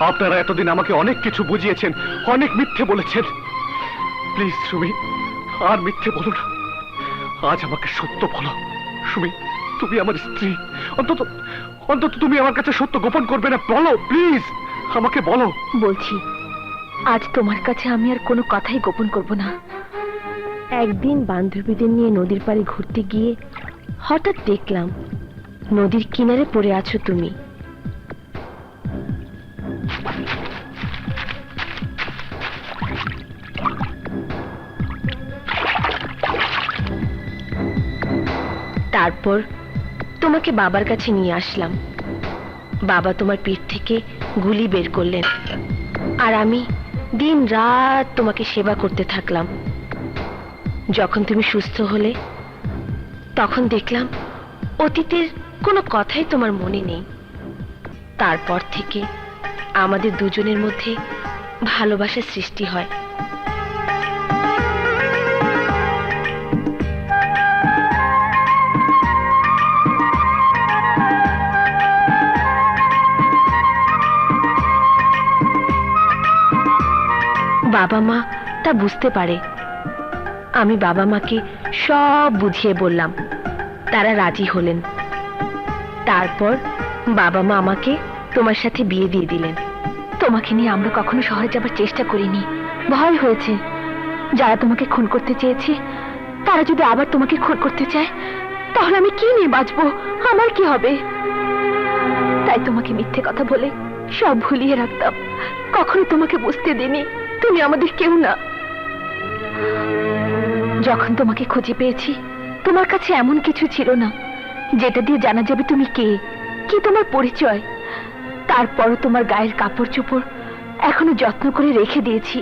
আপনারা এতদিন আমাকে অনেক কিছু বুঝিয়েছেন, অনেক মিথ্যে বলেছেন। প্লিজ সুমি, আর মিথ্যে বলো না। আজ আমাকে সত্য বলো। সুমি, তুমি আমার স্ত্রী, অন্তত অন্তত তুমি আমার কাছে সত্য গোপন করবে না। বলো প্লিজ, আমাকে বলো। বলছি, আজ তোমার কাছে আমি আর কোনো কথাই গোপন করব না। একদিন বান্ধবীদের নিয়ে নদীর পাড়ে ঘুরতে গিয়ে হঠাৎ দেখলাম নদীর কিনারে পড়ে আছো তুমি। তারপর তোমাকে বাবার কাছে নিয়ে আসলাম। বাবা তোমার পিঠ থেকে গুলি বের করলেন, আর আমি দিন রাত তোমাকে সেবা করতে থাকলাম। যখন তুমি সুস্থ হলে তখন দেখলাম অতীতের কোনো কথাই তোমার মনে নেই। তারপর থেকে আমাদের দুজনের মধ্যে ভালোবাসার সৃষ্টি হয়। বাবা মা তা বুঝতে পারে। আমি বাবা মাকে সব বুঝিয়ে বললাম, তারা রাজি হলেন। তারপর বাবা মা আমাকে তোমার সাথে বিয়ে দিয়ে দিলেন। তোমাকে নিয়ে আমরা কখনো শহরে যাবার চেষ্টা করিনি, ভয় হয়েছে। যারা তোমাকে খুন করতে চেয়েছে তারা যদি আবার তোমাকে খুন করতে চায়, তাহলে আমি কি নিয়ে বাঁচবো? আমার কি হবে? তাই তোমাকে মিথ্যে কথা বলে সব ভুলিয়ে রাখতাম। কখনো তোমাকে বুঝতে দিইনি তুমি আমাদের কেউ না। যখন তোমাকে খুঁজে পেয়েছি, তোমার কাছে এমন কিছু ছিল না যেটা দিয়ে জানা যাবে তুমি কে, কি তোমার পরিচয়। তারপরও তোমার গায়ের কাপড় চোপড় এখনো যত্ন করে রেখে দিয়েছি।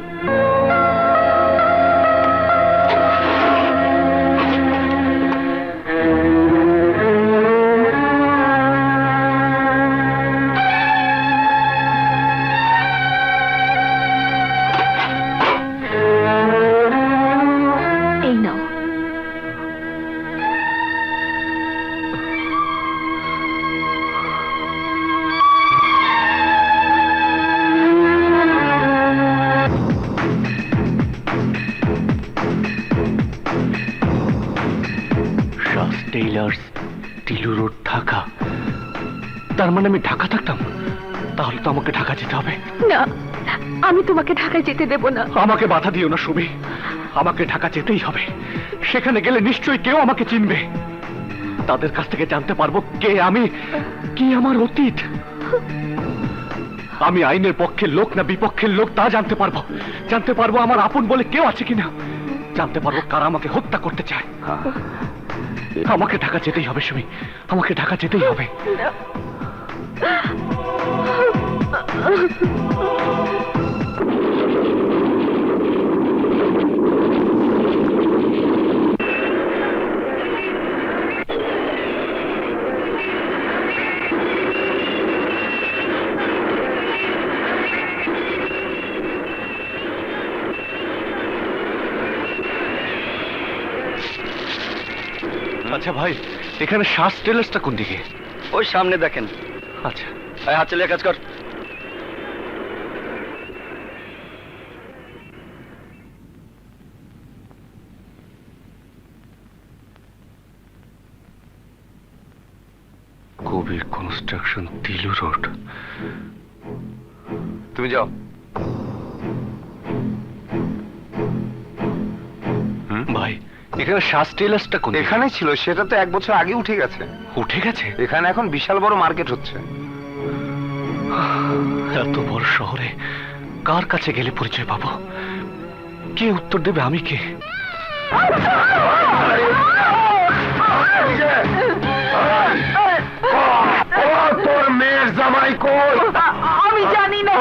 এই নাও। শাস টেইলার্স, টিলু রোড, ঢাকা। তার মানে আমি ঢাকা থাকতাম? তাহলে তো আমাকে ঢাকা যেতে হবে। না, আমি তোমাকে ঢাকায় যেতে দেব না। আমাকে বাধা দিও না সুমি, আমাকে ঢাকা যেতেই হবে। সেখানে গেলে নিশ্চয়ই কেউ আমাকে চিনবে। তাদের কাছ থেকে জানতে পারবো কে আমি, কি আমার অতীত। আমি আইনের পক্ষের লোক না বিপক্ষের লোক তা জানতে পারবো। জানতে পারবো আমার আপন বলে কেউ আছে কিনা। জানতে পারবো কারা আমাকে হত্যা করতে চায়। আমাকে ঢাকা যেতেই হবে সুমি, আমাকে ঢাকা যেতেই হবে। আচ্ছা ভাই, এখানে শ্বাস টেলার্সটা কোন দিকে? ওই সামনে দেখেন। আচ্ছা, হাত চালিয়ে কাজ কর। কবির কনস্ট্রাকশন, তিলু রোড। তুমি যাও। ভাই, এখানে শ্বাস টেলার্সটা কোন? এখানে ছিল, সেটা তো 1 বছর আগে উঠে গেছে। উঠে গেছে? এখানে এখন বিশাল বড় মার্কেট হচ্ছে। এত বড় শহরে কার কাছে গেলে পরিচয় পাবো? কে উত্তর দেবে আমি কে? তোর মেয়ের জামাই কই? আমি জানি না।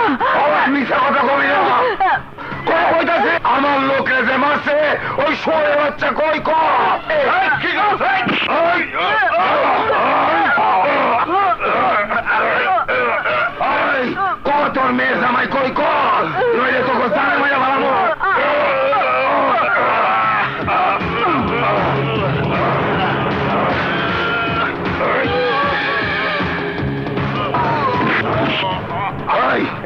মিথ্যা কথা কবি না। কই কইতাছে আমার লোকে যে মারছে ওই শোয়ে বাচ্চা কই ক? কি করছে? তোর মেয়ের জামাই কই ক? নইলে তোকে জানে মাইরা ভালো।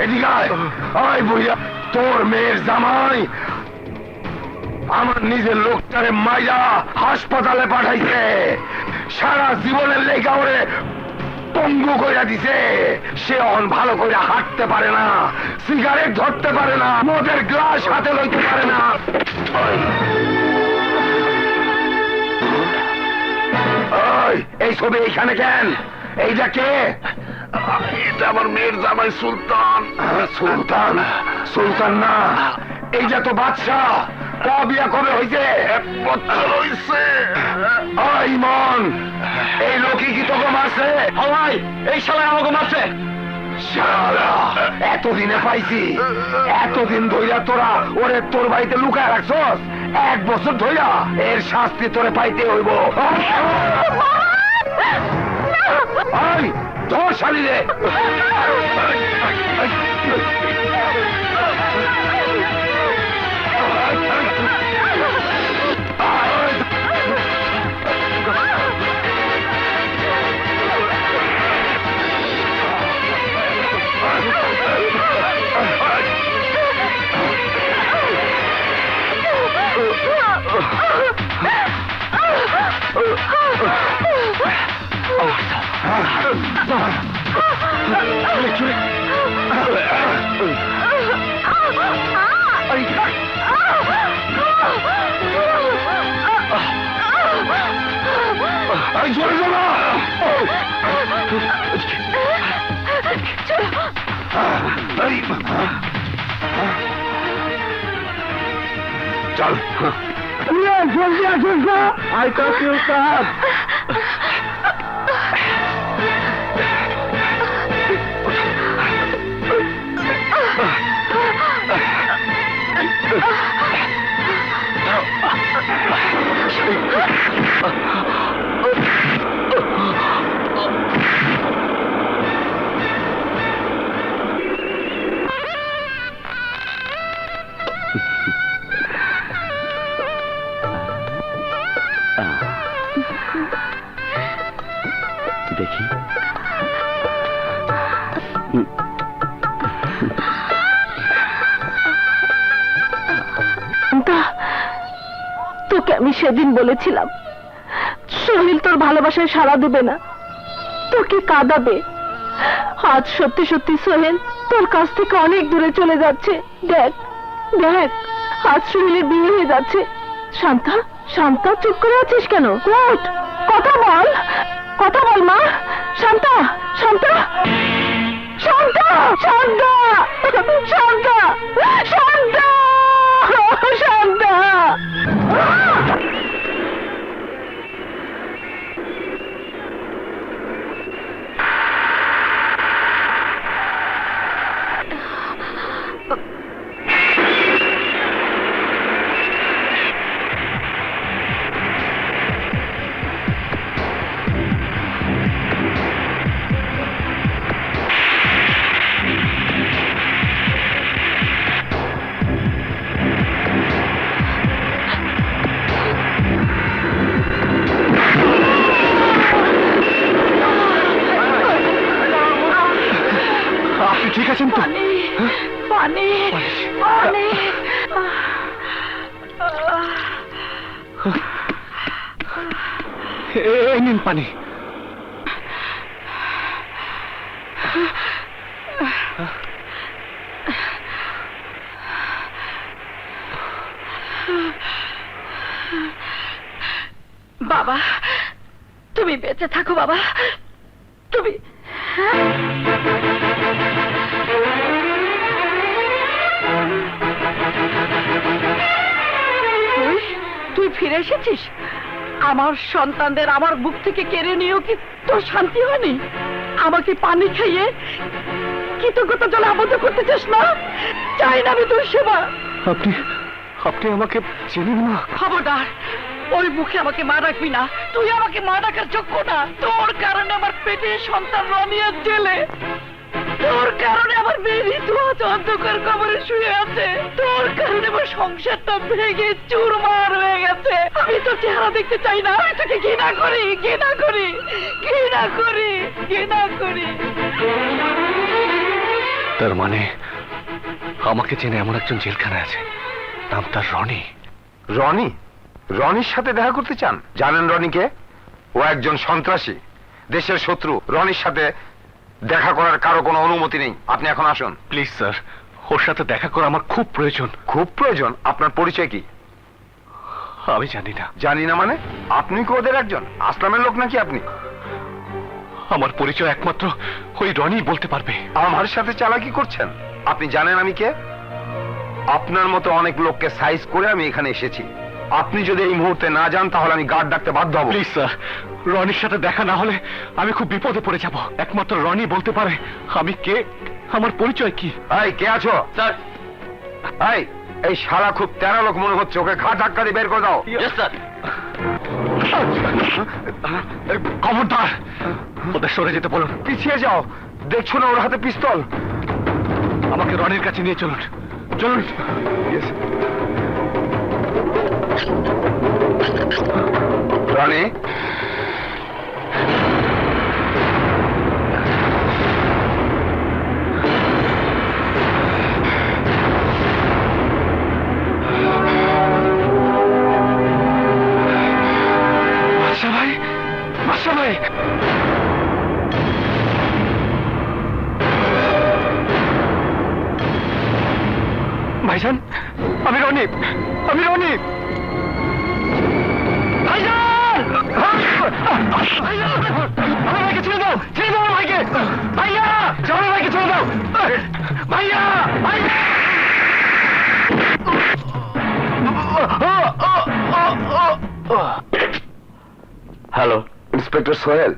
এদিকে আয়। ওই বুইয়া, তোর মেয়ের জামাই আমার নিজের লোকটারে মাইয়া হাসপাতালে পাঠাইছে, সারা জীবনের লেগা ওরে পঙ্গু কইরা দিছে। সে অন ভালো করে হাঁটতে পারে না, সিগারেট ধরতে পারে না, মদের গ্লাস হাতে লইতে পারে না। ওই, এই ছবি এইখানে কেন? এইটা কে? এটা আমার মেয়ের জামাই সুলতান। সুলতান? সুলতান না, এইটা তো বাদশাহ। তা বিয়া কবে হইছে? 1 বছর হইছে। ওই মন, এই লোকই কি তোকে মারছে? ভাই, এই শালায় আমাকে মারছে। শালা, এতদিনে পাইছি। এতদিন ধইরা তোরা ওরে তোর বাড়িতে লুকায় রাখছস, 1 বছর ধইরা এর শাস্তি তোরে পাইতে হইব। ওই, ধর শালিরে। এই জোরে চলো। এই, চল। জলদি আসুন না। আইতাছি উস্তাদ। দেখি তোকে আমি সেদিন বলেছিলাম সোহেল তোর ভালোবাসায় সাড়া দেবে না, তোকে কাঁদাবে। আজ সত্যি সত্যি সোহেল তোর কাছ থেকে অনেক দূরে চলে যাচ্ছে। দেখ দেখ, আজ সোহেলের বিয়ে হয়ে যাচ্ছে। শান্তা, শান্তা, চুপ করে আছিস কেন? উঠ, কথা বল, কথা বল মা। শান্তা, শান্তা, শান্তা, শান্তা, শান্তা, শান্তা, শান্তা। আপনি ঠিক আছেন তো? পানি, পানি। এই নিন পানি। বাবা, তুমি বেঁচে থাকো বাবা, তুমি। তুই ফিরে এসেছিস? আমার সন্তানদের আমার বুক থেকে কেড়ে নিয়েও কি তোর শান্তি হয়নি? আমাকে পানি খাইয়ে কৃতজ্ঞতা জলে আবদ্ধ করতে চাস না? চাই না আমি তোর সেবা। আপনি আপনি আমাকে চেনেন না? খবরদার, ওই মুখে আমাকে মা রাখবি না। তুই আমাকে মা ডাকার যোগ্য না। তোর কারণে আমার পেটে সন্তান রনিয়া জেলে, তোর কারণে আমার মেয়ে ঋতু আজ অন্ধকার কবরে শুয়ে আছে, তোর কারণে আমার সংসারটা ভেঙে চুরমার হয়ে গেছে। আমি তোর চেহারা দেখতে চাই না। আমি তোকে ঘৃণা করি, ঘৃণা করি, ঘৃণা করি, ঘৃণা করি। তার মানে আমাকে চেনে এমন একজন জেলখানায় আছে, নাম তার রনি। রনি? রনির সাথে দেখা করতে চান? জানেন রনিকে? ও একজন সন্ত্রাসী, দেশের শত্রু। রনির সাথে দেখা করার কারো কোনো অনুমতি নেই। আপনি এখন আসুন। প্লিজ স্যার, ওর সাথে দেখা করা আমার খুব প্রয়োজন। খুব প্রয়োজন? আপনার পরিচয় কি? আমি জানি না। জানি না মানে? আপনি কি ওদের একজন? আসলামের লোক নাকি আপনি? আমার পরিচয় একমাত্র ওই রনি বলতে পারবে। আমার সাথে চালাকি করছেন? আপনি জানেন আমি কে? আপনার মতো অনেক লোককে সাইজ করে আমি এখানে এসেছি। আপনি যদি এই মুহূর্তে না যান তাহলে আমি গার্ড ডাকতে বাধ্য হব। প্লিজ স্যার, রনির সাথে দেখা না হলে আমি খুব বিপদে পড়ে যাব। একমাত্র রনি বলতে পারে আমি কে, আমার পরিচয় কি। এই, কে আছো? স্যার। এই শালা খুব তেরা লোক মনে হচ্ছে, ওকে ঘা ধাক্কা দিয়ে বের করে দাও। স্যার। খবরদার, ওদের সরে যেতে বলুন। পিছিয়ে যাও, দেখছো না ওর হাতে পিস্তল? আমাকে রনির কাছে নিয়ে চলুন, চলুন। রনি, বাদশা ভাই, বাদশা ভাই। ভাইজান, আমি রনি, আমি রনি। ভাইজান! আমার ভাইকে ছেড়ে দাও, ছেড়ে দাও আমার ভাইকে। ভাইয়া, আমার ভাইকে ছেড়ে দাও। ভাইয়া, ভাইয়া! হ্যালো, ইন্সপেক্টর সোহেল,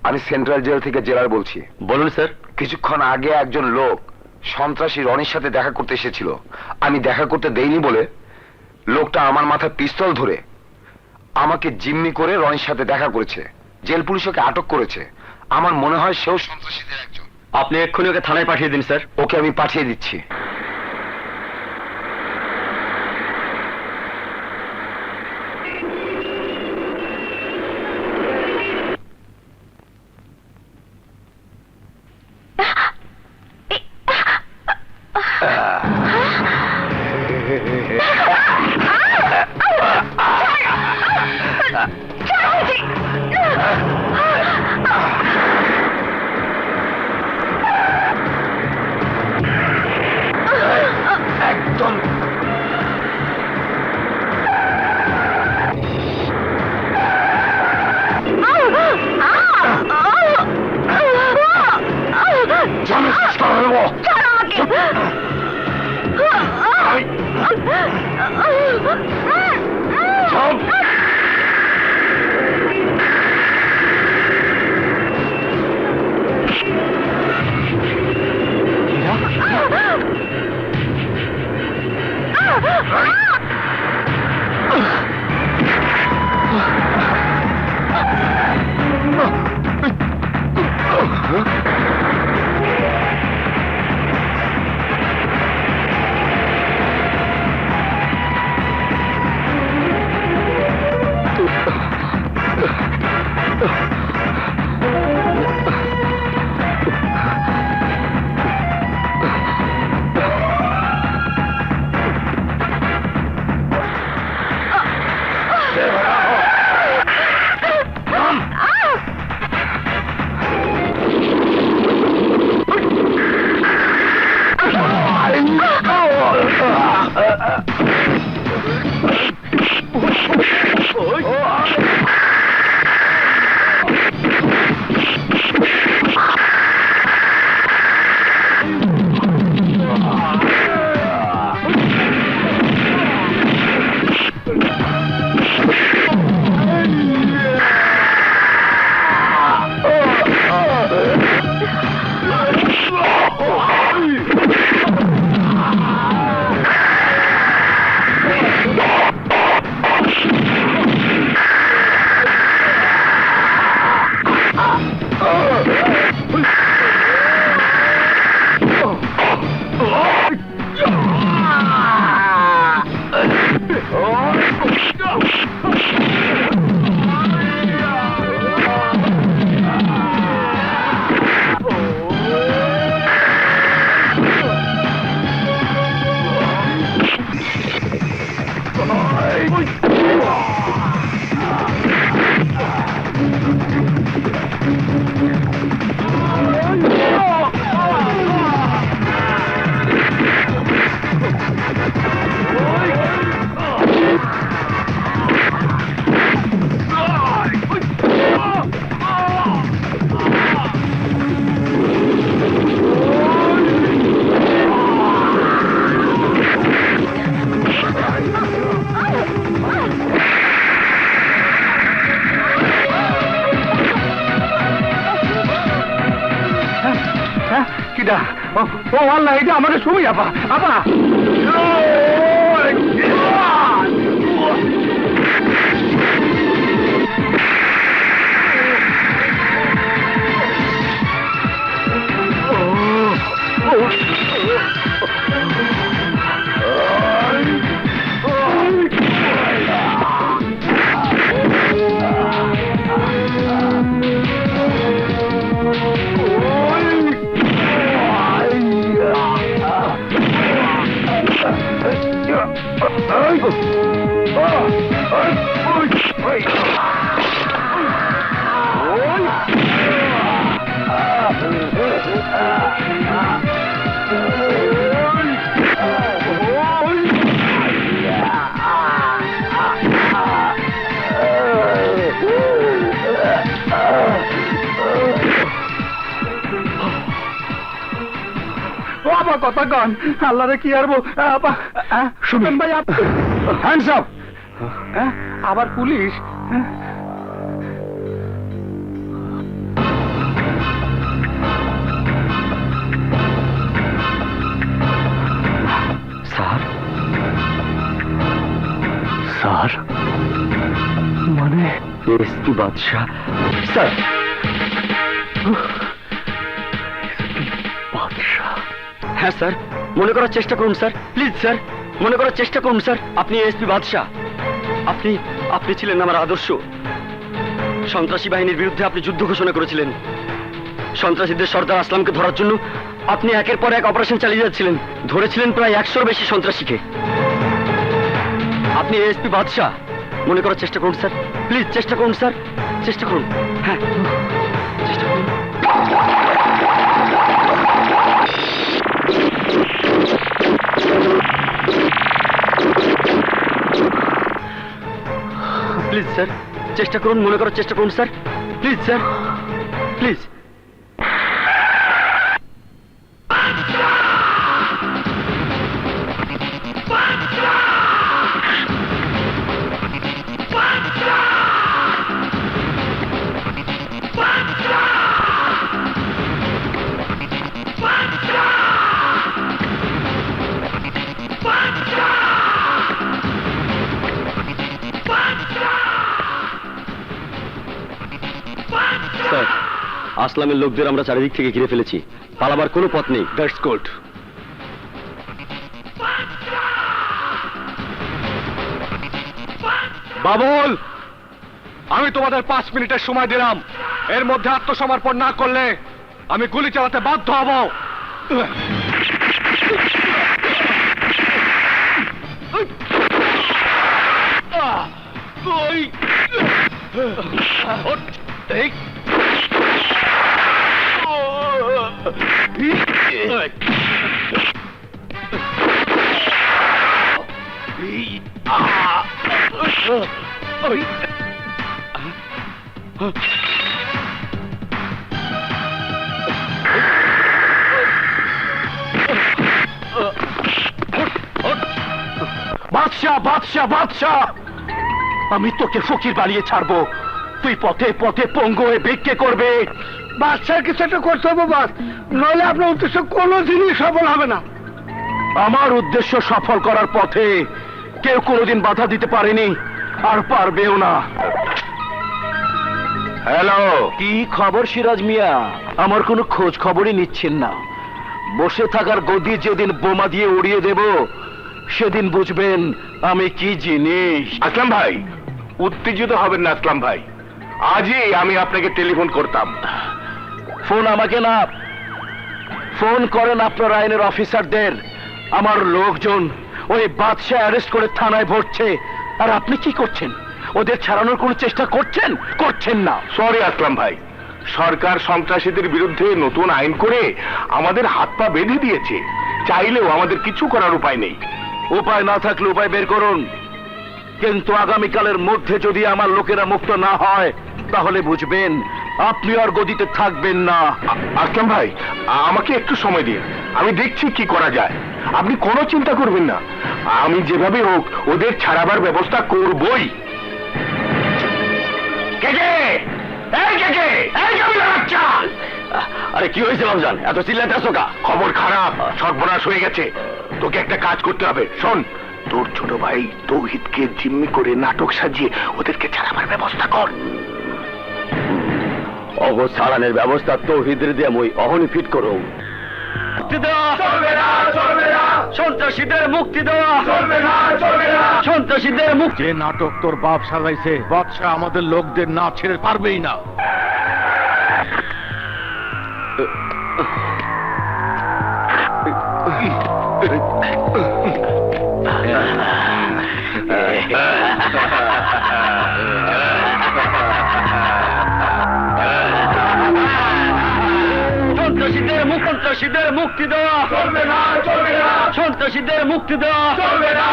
আমি সেন্ট্রাল জেল থেকে জেলার বলছি। বলুন স্যার। কিছুক্ষণ আগে একজন লোক সন্ত্রাসী রনির সাথে দেখা করতে এসেছিল। আমি দেখা করতে দেইনি বলে লোকটা আমার মাথায় পিস্তল ধরে আমাকে জিম্মি করে রনির সাথে দেখা করেছে। জেল পুলিশ ওকে আটক করেছে। আমার মনে হয় সেও সন্ত্রাসীদের একজন। আপনি এক্ষুনি ওকে থানায় পাঠিয়ে দিন স্যার। ওকে আমি পাঠিয়ে দিচ্ছি। একদম জানিস চেষ্টা করবো। হ্যাঁ কিটা ও আল্লাহ এটা আমাকে সুমি আপা আপা কথা কন আল্লাহরে কি আরবো শুনেন ভাই হ্যান্ডস আপ আবার পুলিশ স্যার স্যার মানে এসপি বাদশাহ স্যার হ্যাঁ স্যার মনে করার চেষ্টা করুন স্যার প্লিজ স্যার মনে করার চেষ্টা করুন স্যার আপনি এসপি বাদশাহ আপনি ছিলেন আমার আদর্শ সন্ত্রাসী বাহিনীর বিরুদ্ধে আপনি যুদ্ধ ঘোষণা করেছিলেন সন্ত্রাসীদের সর্দার আসলামকে ধরার জন্য আপনি একের পর এক অপারেশন চালিয়ে যাচ্ছিলেন ধরেছিলেন প্রায় 100-র বেশি সন্ত্রাসীকে আপনি এসপি বাদশাহ মনে করার চেষ্টা করুন স্যার প্লিজ চেষ্টা করুন স্যার চেষ্টা করুন হ্যাঁ চেষ্টা করুন প্লিজ স্যার চেষ্টা করুন মনে করার চেষ্টা করুন sir please sir please sir আসলামের লোকদের আমরা চারিদিক থেকে ঘিরে ফেলেছি পালাবার কোনো পথ নেই দ্যাটস গুড বাবুল আমি তোমাদের 5 মিনিটের সময় দিলাম এর মধ্যে আত্মসমর্পণ না করলে আমি গুলি চালাতে বাধ্য হব বাদশাহ বাদশাহ বাদশাহ আমি তোকে ফকির বানিয়ে ছাড়বো তুই পথে পথে পঙ্গু হয়ে ভিক্ষে করবে বাচ্চার কিছু একটা করতে হবে বাস নইলে আপনার উদ্দেশ্য কোনো জিনিস সফল হবে না আমার উদ্দেশ্য সফল করার পথে কেউ কোনোদিন বাধা দিতে পারেনি আর পারবেও না হ্যালো কি খবর সিরাজ মিয়া আমার কোনো খোঁজ খবরই নিচ্ছেন না বসে থাকার গদি যেদিন বোমা দিয়ে উড়িয়ে দেব সেদিন বুঝবেন আমি কি জিনিস আসলাম ভাই উত্তেজিত হবেন না আসলাম ভাই আজই আমি আপনাকে টেলিফোন করতাম ফোন আমাকে না ফোন করেন আপনার আইনের অফিসারদের আমার লোকজন ওই বাদশা অ্যারেস্ট করে থানায় ভরছে আর আপনি কি করছেন ওদের ছাড়ানোর কোনো চেষ্টা করছেন না সরি আসলাম ভাই সরকার সন্ত্রাসীদের বিরুদ্ধে নতুন আইন করে আমাদের হাত পা বেঁধে দিয়েছে চাইলেও আমাদের কিছু করার উপায় নেই উপায় না থাকলে উপায় বের করুন কিন্তু আগামীকালের মধ্যে যদি আমার লোকেরা মুক্ত না হয় তাহলে বুঝবেন আপনি আর গদিতে থাকবেন না আসলাম ভাই আমাকে একটু সময় দিন আমি দেখছি কি করা যায় আপনি কোনো চিন্তা করবেন না আমি যেভাবে হোক ওদের ছাড়াবার ব্যবস্থা করবই কে কে? এই কে কে? এই কাবিলা বাচ্চা! আরে কি হয়েছে বাবুজান, এত চিল্লাতে আসো কা? খবর খারাপ, সর্বনাশ হয়ে গেছে। তোকে একটা কাজ করতে হবে। শোন, তোর ছোট ভাই তৌহিদকে জিম্মি করে নাটক সাজিয়ে ওদেরকে ছাড়াবার ব্যবস্থা কর। অগো ছাড়ানোর ব্যবস্থা তৌহিদের দিয়ে মই অহনি ফিট করো। সন্ত্রাসীদের মুক্তি দেওয়া চলবে না, চলবে না। সন্ত্রাসীদের মুক্তি। যে নাটক তোর বাপ সাজাইছে, বাদশা আমাদের লোকদের না ছেড়ে পারবেই না। সন্ত্রাসীদের মুক্তি দেওয়া চলবে না, চলবে না। সন্ত্রাসীদের মুক্তি দেওয়া চলবে না।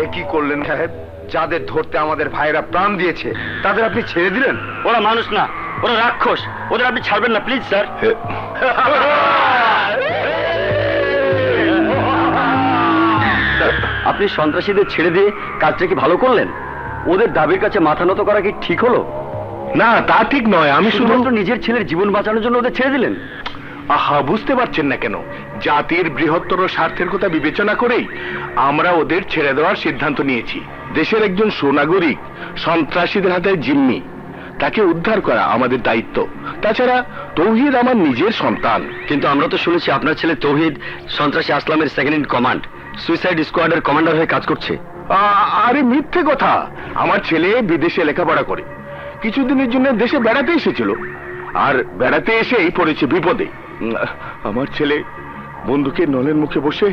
এ কি করলেন সাহেব? যাদের ধরতে আমাদের ভাইরা প্রাণ দিয়েছে তাদের আপনি ছেড়ে দিলেন? ওরা মানুষ না, ওরা রাক্ষস। ওদের আপনি ছাড়বেন না প্লিজ স্যার। আপনি সন্ত্রাসীদের ছেড়ে দিয়ে কাজটা কি ভালো করলেন? ওদের দাবির কাছে মাথা নত করা কি ঠিক হলো? না, তা ঠিক নয়। আমি শুধুমাত্র নিজের ছেলের জীবন বাঁচানোর জন্য ওদের ছেড়ে দিলেন? আহা, বুঝতে পারছেন না কেন? জাতির বৃহত্তর স্বার্থের কথা বিবেচনা করেই আমরা ওদের ছেড়ে দেওয়ার সিদ্ধান্ত নিয়েছি। দেশের একজন সুনাগরিক সন্ত্রাসীদের হাতে জিম্মি, তাকে উদ্ধার করা আমাদের দায়িত্ব। তাছাড়া তৌহিদ আমার নিজের সন্তান। কিন্তু আমরা তো শুনেছি আপনার ছেলে তৌহিদ সন্ত্রাসী আসলামের সেকেন্ড ইন কমান্ড, সুইসাইড স্কোয়াডের কমান্ডার হয়ে কাজ করছে। আরে মিথ্যে কথা। আমার ছেলে বিদেশে লেখাপড়া করে কিছুদিনের জন্য দেশে বেড়াতে এসেছিল, আর বেড়াতে এসেই পড়েছে বিপদে। আমার ছেলে বন্দুকের নলের মুখে বসে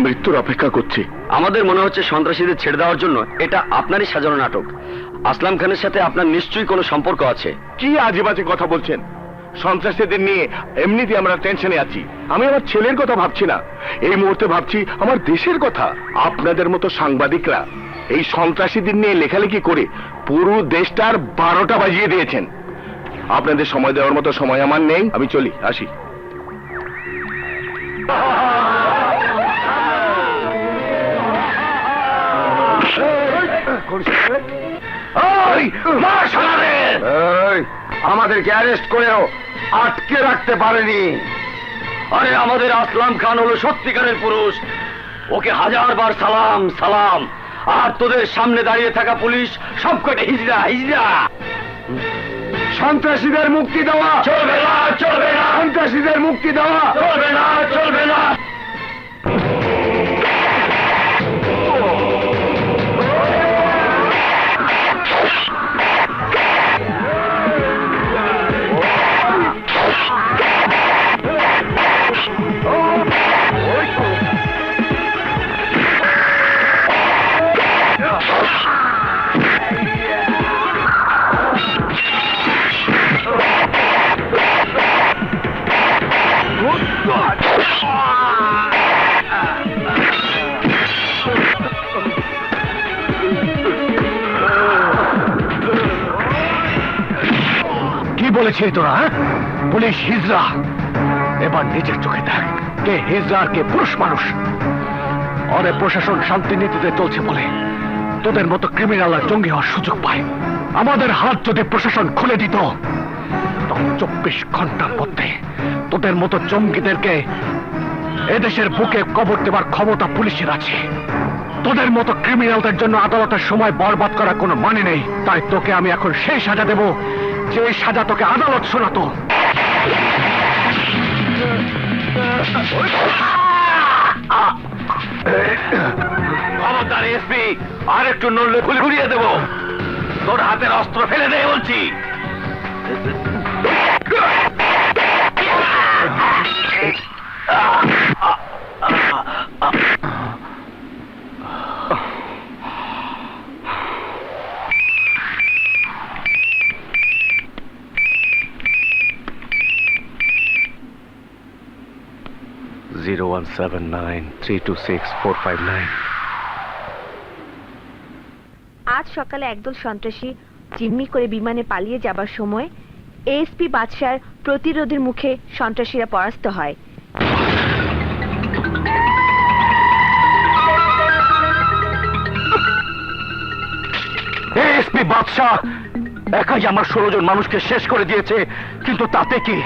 মৃত্যুর অপেক্ষা করছে। আমাদের মনে হচ্ছে সন্ত্রাসীদের ছেড়ে দেওয়ার জন্য এটা আপনারই সাজানো নাটক। আসলাম খানের সাথে আপনার নিশ্চয়ই কোনো সম্পর্ক আছে। কি আজে বাজে কথা বলছেন? সন্ত্রাসীদের নিয়ে এমনিতে আমরা টেনশনে আছি। আমি আমার ছেলের কথা ভাবছি না, এই মুহূর্তে ভাবছি আমার দেশের কথা। আপনাদের মতো সাংবাদিকরা এই সন্ত্রাসীদের নিয়ে লেখালেখি করে পুরো দেশটার 12টা বাজিয়ে দিয়েছেন। আপনাদের সময় দেওয়ার মতো সময় আমার নেই। আমি চলি, আসি। আমাদেরকে অ্যারেস্ট করেও আটকে রাখতে পারেনি। আরে আমাদের আসলাম খান হলো সত্যিকারের পুরুষ, ওকে 1000বার সালাম সালাম। আর তোদের সামনে দাঁড়িয়ে থাকা পুলিশ সবকটা হিজড়া হিজড়া। সন্ত্রাসীদের মুক্তি দেওয়া চলবে না, চলবে না। সন্ত্রাসীদের মুক্তি দেওয়া চলবে না, চলবে না। কি বলেছিলি তোরা? পুলিশ হিজড়া। এবার নিজের চোখে দেখ কে হিজড়া আর কে পুরুষ মানুষ। অনেক প্রশাসন শান্তি নীতিতে চলছে বলে তোদের মতো ক্রিমিনাল আর জঙ্গি হওয়ার সুযোগ পায়। আমাদের হাত যদি প্রশাসন খুলে দিত, তখন 24 ঘন্টার মধ্যে তোদের মতো জঙ্গিদেরকে এদেশের বুকে কবর দেবার ক্ষমতা পুলিশের আছে। তোদের মতো ক্রিমিনালদের জন্য আদালতের সময় বরবাদ করার কোনো মানে নেই। তাই তোকে আমি এখন সেই সাজা দেব যে সাজা তোকে আদালত শোনাতো। খবরদার এসপি, আর একটু নড়লে খুলে ঘুরিয়ে দেবো। তোর হাতের অস্ত্র ফেলে দে বলছি। আজ সকালে একদল সন্ত্রাসী জিম্মি করে বিমানে পালিয়ে যাবার সময় এএসপি বাদশার প্রতিরোধের মুখে সন্ত্রাসীরা পরাস্ত হয়। এসপি বাদশা একাই আমার 16 জন মানুষকে শেষ করে দিয়েছে, কিন্তু তাতে কি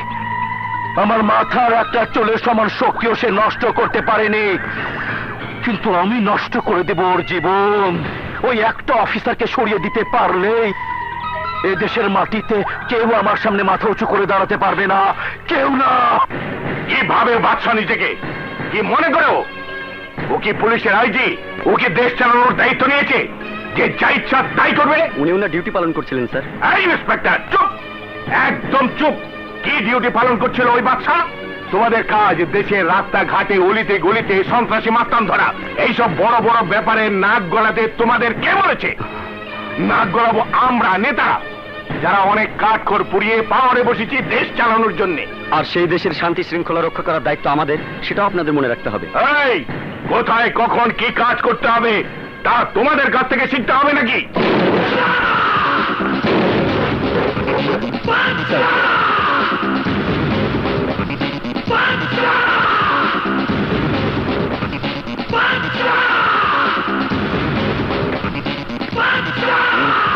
আমার মাথার একটা চুলের সমান শক্তিও সে নষ্ট করতে পারেনি। কিন্তু আমি নষ্ট করে দেব ওর জীবন। ওই একটা অফিসারকে সরিয়ে দিতে পারলেই এ দেশের মাটিতে কেউ আমার সামনে মাথা উঁচু করে দাঁড়াতে পারবে না, কেউ না। কিভাবে বাদশা নিজেকে কি মনে করো? ও কি পুলিশের আইজি? ও কি দেশ চালানোর দায়িত্ব নিয়েছে যে যা ইচ্ছা তাই করবে? উনি ওনার ডিউটি পালন করছিলেন স্যার। এই ইন্সপেক্টর, চুপ, একদম চুপ। কি ডিউটি পালন করছিল ওই বাদশা? তোমাদের কাজ দেশের রাস্তাঘাটে অলিতে গলিতে সন্ত্রাসী মাস্তান ধরা। এইসব বড় বড় ব্যাপারে নাক গলাতে তোমাদের কে বলেছে? নাক গলাবো আমরা নেতারা, যারা অনেক কাঠখড় পুড়িয়ে পাওয়ারে বসেছি দেশ চালানোর জন্য। আর সেই দেশের শান্তি শৃঙ্খলা রক্ষা করার দায়িত্ব আমাদের, সেটাও আপনাদের মনে রাখতে হবে। এই, কোথায় কখন কি কাজ করতে হবে তা তোমাদের কাছ থেকে শিখতে হবে নাকি?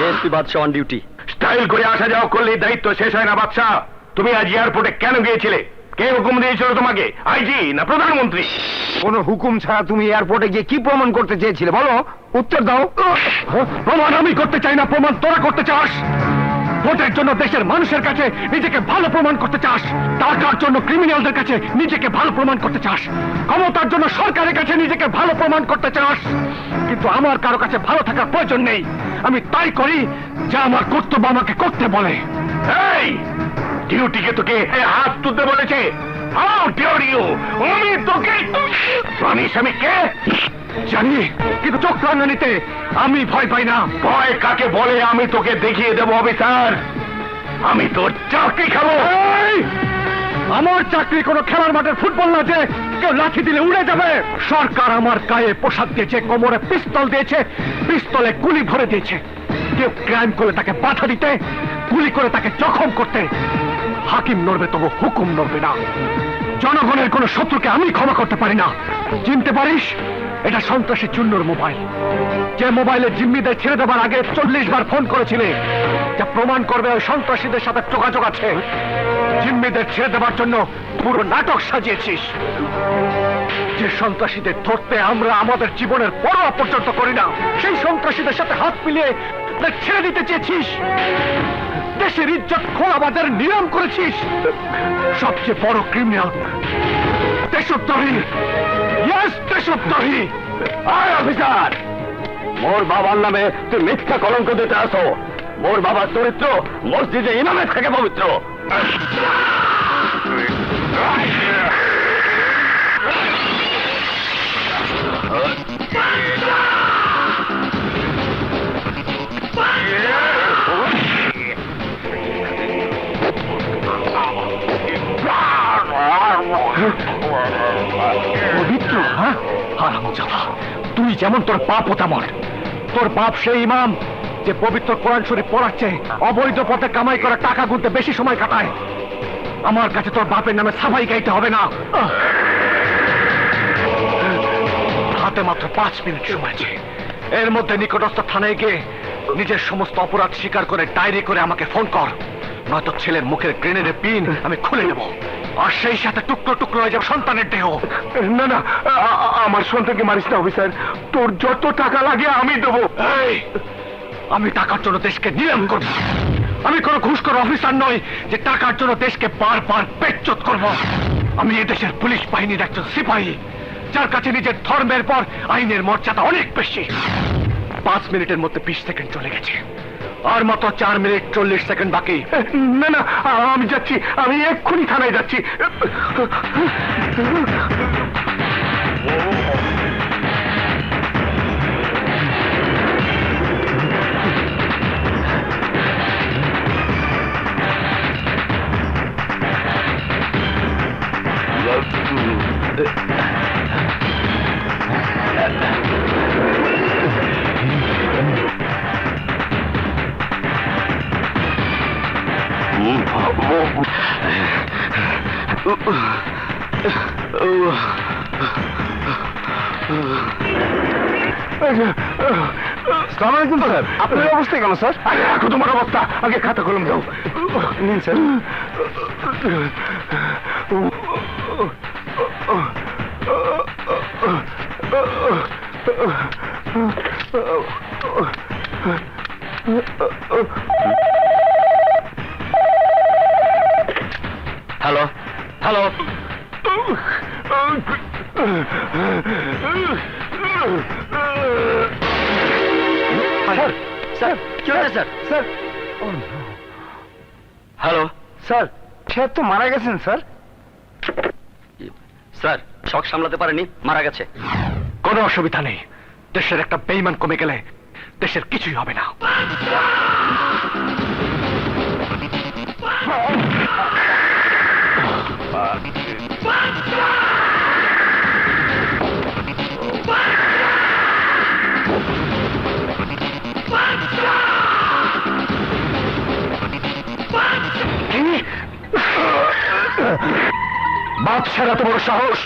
SP Badshah on duty. Style করে আসা যাওয়া করলে দায়িত্ব শেষ হয় না বাদশা। তুমি আজ এয়ারপোর্টে কেন গিয়েছিলে? কে হুকুম দিয়েছিল তোমাকে? আইজি না প্রধানমন্ত্রী? কোনো হুকুম ছাড়া তুমি এয়ারপোর্টে গিয়ে কি প্রমাণ করতে চেয়েছিলে বলো, উত্তর দাও। প্রমাণ আমি করতে চাই না, প্রমাণ তোরা করতে চাস। ভোটের জন্য দেশের মানুষের কাছে নিজেকে ভালো প্রমাণ করতে চাস, টাকার জন্য ক্রিমিনালদের কাছে নিজেকে ভালো প্রমাণ করতে চাস, ক্ষমতার জন্য সরকারের কাছে নিজেকে ভালো প্রমাণ করতে চাস। কিন্তু আমার কারো কাছে ভালো থাকার প্রয়োজন নেই। আমি তাই করি যা আমার কর্তব্য আমাকে করতে বলে। এই, ডিউটিকে তোকে হাত তুলতে বলেছে? How dare you! আমি তোকে স্বামী কে জানি, কিন্তু চোখ রাঙানিতে আমি ভয় পাই না। ভয় কাকে বলে আমি তোকে দেখিয়ে দেবো অফিসার। আমি তোর চাকরি খাবো। এই, আমার চাকরি কোনো খেলার মাঠের ফুটবল না যে কেউ লাঠি দিলে উড়ে যাবে। সরকার আমার গায়ে পোশাক দিয়েছে, কোমরে পিস্তল দিয়েছে, পিস্তলে গুলি ভরে দিয়েছে। কেউ ক্রাইম করলে তাকে বাধা দিতে, গুলি করে তাকে জখম করতে। হাকিম নড়বে তবু হুকুম নড়বে না। জনগণের কোন শত্রুকে আমি ক্ষমা করতে পারি না। চিনতে পারিস? এটা সন্ত্রাসী চুন্নুর মোবাইল। যে মোবাইলে জিম্মিদের ছেড়ে দেবার আগে 40 বার ফোন করেছিলে, যা প্রমাণ করবে ওই সন্ত্রাসীদের সাথে যোগাযোগ আছে। জিম্মিদের ছেড়ে দেবার জন্য পুরো নাটক সাজিয়েছিস। যে সন্ত্রাসীদের ধরতে আমরা আমাদের জীবনের পরোয়া পর্যন্ত করি না, সেই সন্ত্রাসীদের সাথে হাত মিলিয়ে ছেড়ে দিতে চেয়েছিস। দেশের ইজ্জত খোলাবাজার নিয়ম করেছিস। সবচেয়ে বড় ক্রিমিনাল দেশদ্রোহী। ইয়েস, দেশদ্রোহী। আয় অফিসার, মোর বাবার নামে তুই মিথ্যা কলঙ্ক দিতে আসো। মোর বাবার চরিত্র মসজিদে ইমামের থেকে পবিত্র। পবিত্র? হ্যাঁ, হারামজাদা, তুই যেমন তোর পাপ ও তেমন। তোর বাপ সেই ইমাম যে পবিত্র কোরআন শরীফ পড়াচ্ছে, অবৈধ পথে কামাই করা টাকা গুনতে বেশি সময় কাটায়। আমার কাছে তোর বাপের নামে সাফাই গাইতে হবে না। হাতে মাত্র 5 মিনিট সময় আছে। এর মধ্যে নিকটস্থ থানায় গিয়ে নিজের সমস্ত অপরাধ স্বীকার করে ডায়েরি করে আমাকে ফোন কর, নয়তো ছেলের মুখের গ্রেনেডের পিন আমি খুলে নেব। আর সেই সাথে টুকরো টুকরো হয়ে যাবে সন্তানের দেহ। না না, আমার সন্তানকে মারিস না অফিসার। তোর যত টাকা লাগে আমি দেবো। এই, আমি টাকার জন্য দেশকে নিলাম করব। আমি কোনো ঘুষখোর অফিসার নই যে টাকার জন্য দেশকে বারবার পেটচোত করব। আমি এ দেশের পুলিশ বাহিনীর একজন সিপাহী, যার কাছে নিজের ধর্মের পর আইনের মর্যাদা অনেক বেশি। 5 মিনিটের মধ্যে 20 সেকেন্ড চলে গেছে, আর মাত্র 4 মিনিট 40 সেকেন্ড বাকি। না না, আমি যাচ্ছি, আমি এক্ষুনি থানায় যাচ্ছি। সালাম আলাইকুম স্যার, আপনার এই অবস্থা কেন স্যার? আরে রাখো তোমার অবস্থা, আগে খাতা কলম দাও। নিন sir. Hello hello, sir sir কি হয়েছে স্যার? স্যার, হ্যালো স্যার, সে তো মারা গেছেন স্যার। স্যার, শক সামলাতে পারেনি, মারা গেছে। কোনো অসুবিধা নেই। দেশের একটা বেঈমান কমে গেলে দেশের কিছুই হবে না। বাদশার এত বড় সাহস,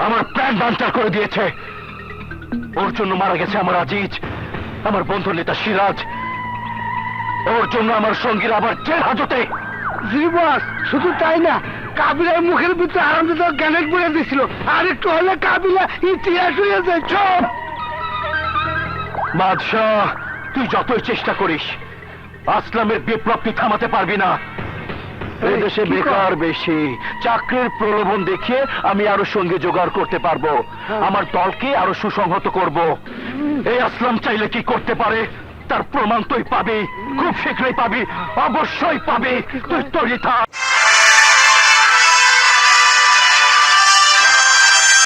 আমার প্ল্যান বানচাল করে দিয়েছে। ওর জন্য মারা গেছে আমার আজিজ, আমার বন্ধু নেতা সিরাজ। ওর জন্য আমার সঙ্গীরা আবার জেল হাজতে। জি বস, শুধু তাই না, কাবিলার মুখের ভিতরে আনন্দ গ্যানেট বলে দিছিল, আর একটু হলে কাবিলা ইতিহাস হয়ে যায়। চপ বাদশাহ, তুই যতই চেষ্টা করিস আসলামের বিপ্লব তুই থামাতে পারবি না। এই দেশে বেকার বেশি, চাকরির প্রলোভন দেখিয়ে আমি আরো সঙ্গে জোগাড় করতে পারবো, আমার দলকে আরো সুসংহত করব। এই আসলাম চাইলে কি করতে পারে তার প্রমাণ তুই পাবি, খুব শীঘ্রই পাবি, অবশ্যই পাবি। তুই তৈরি থাক।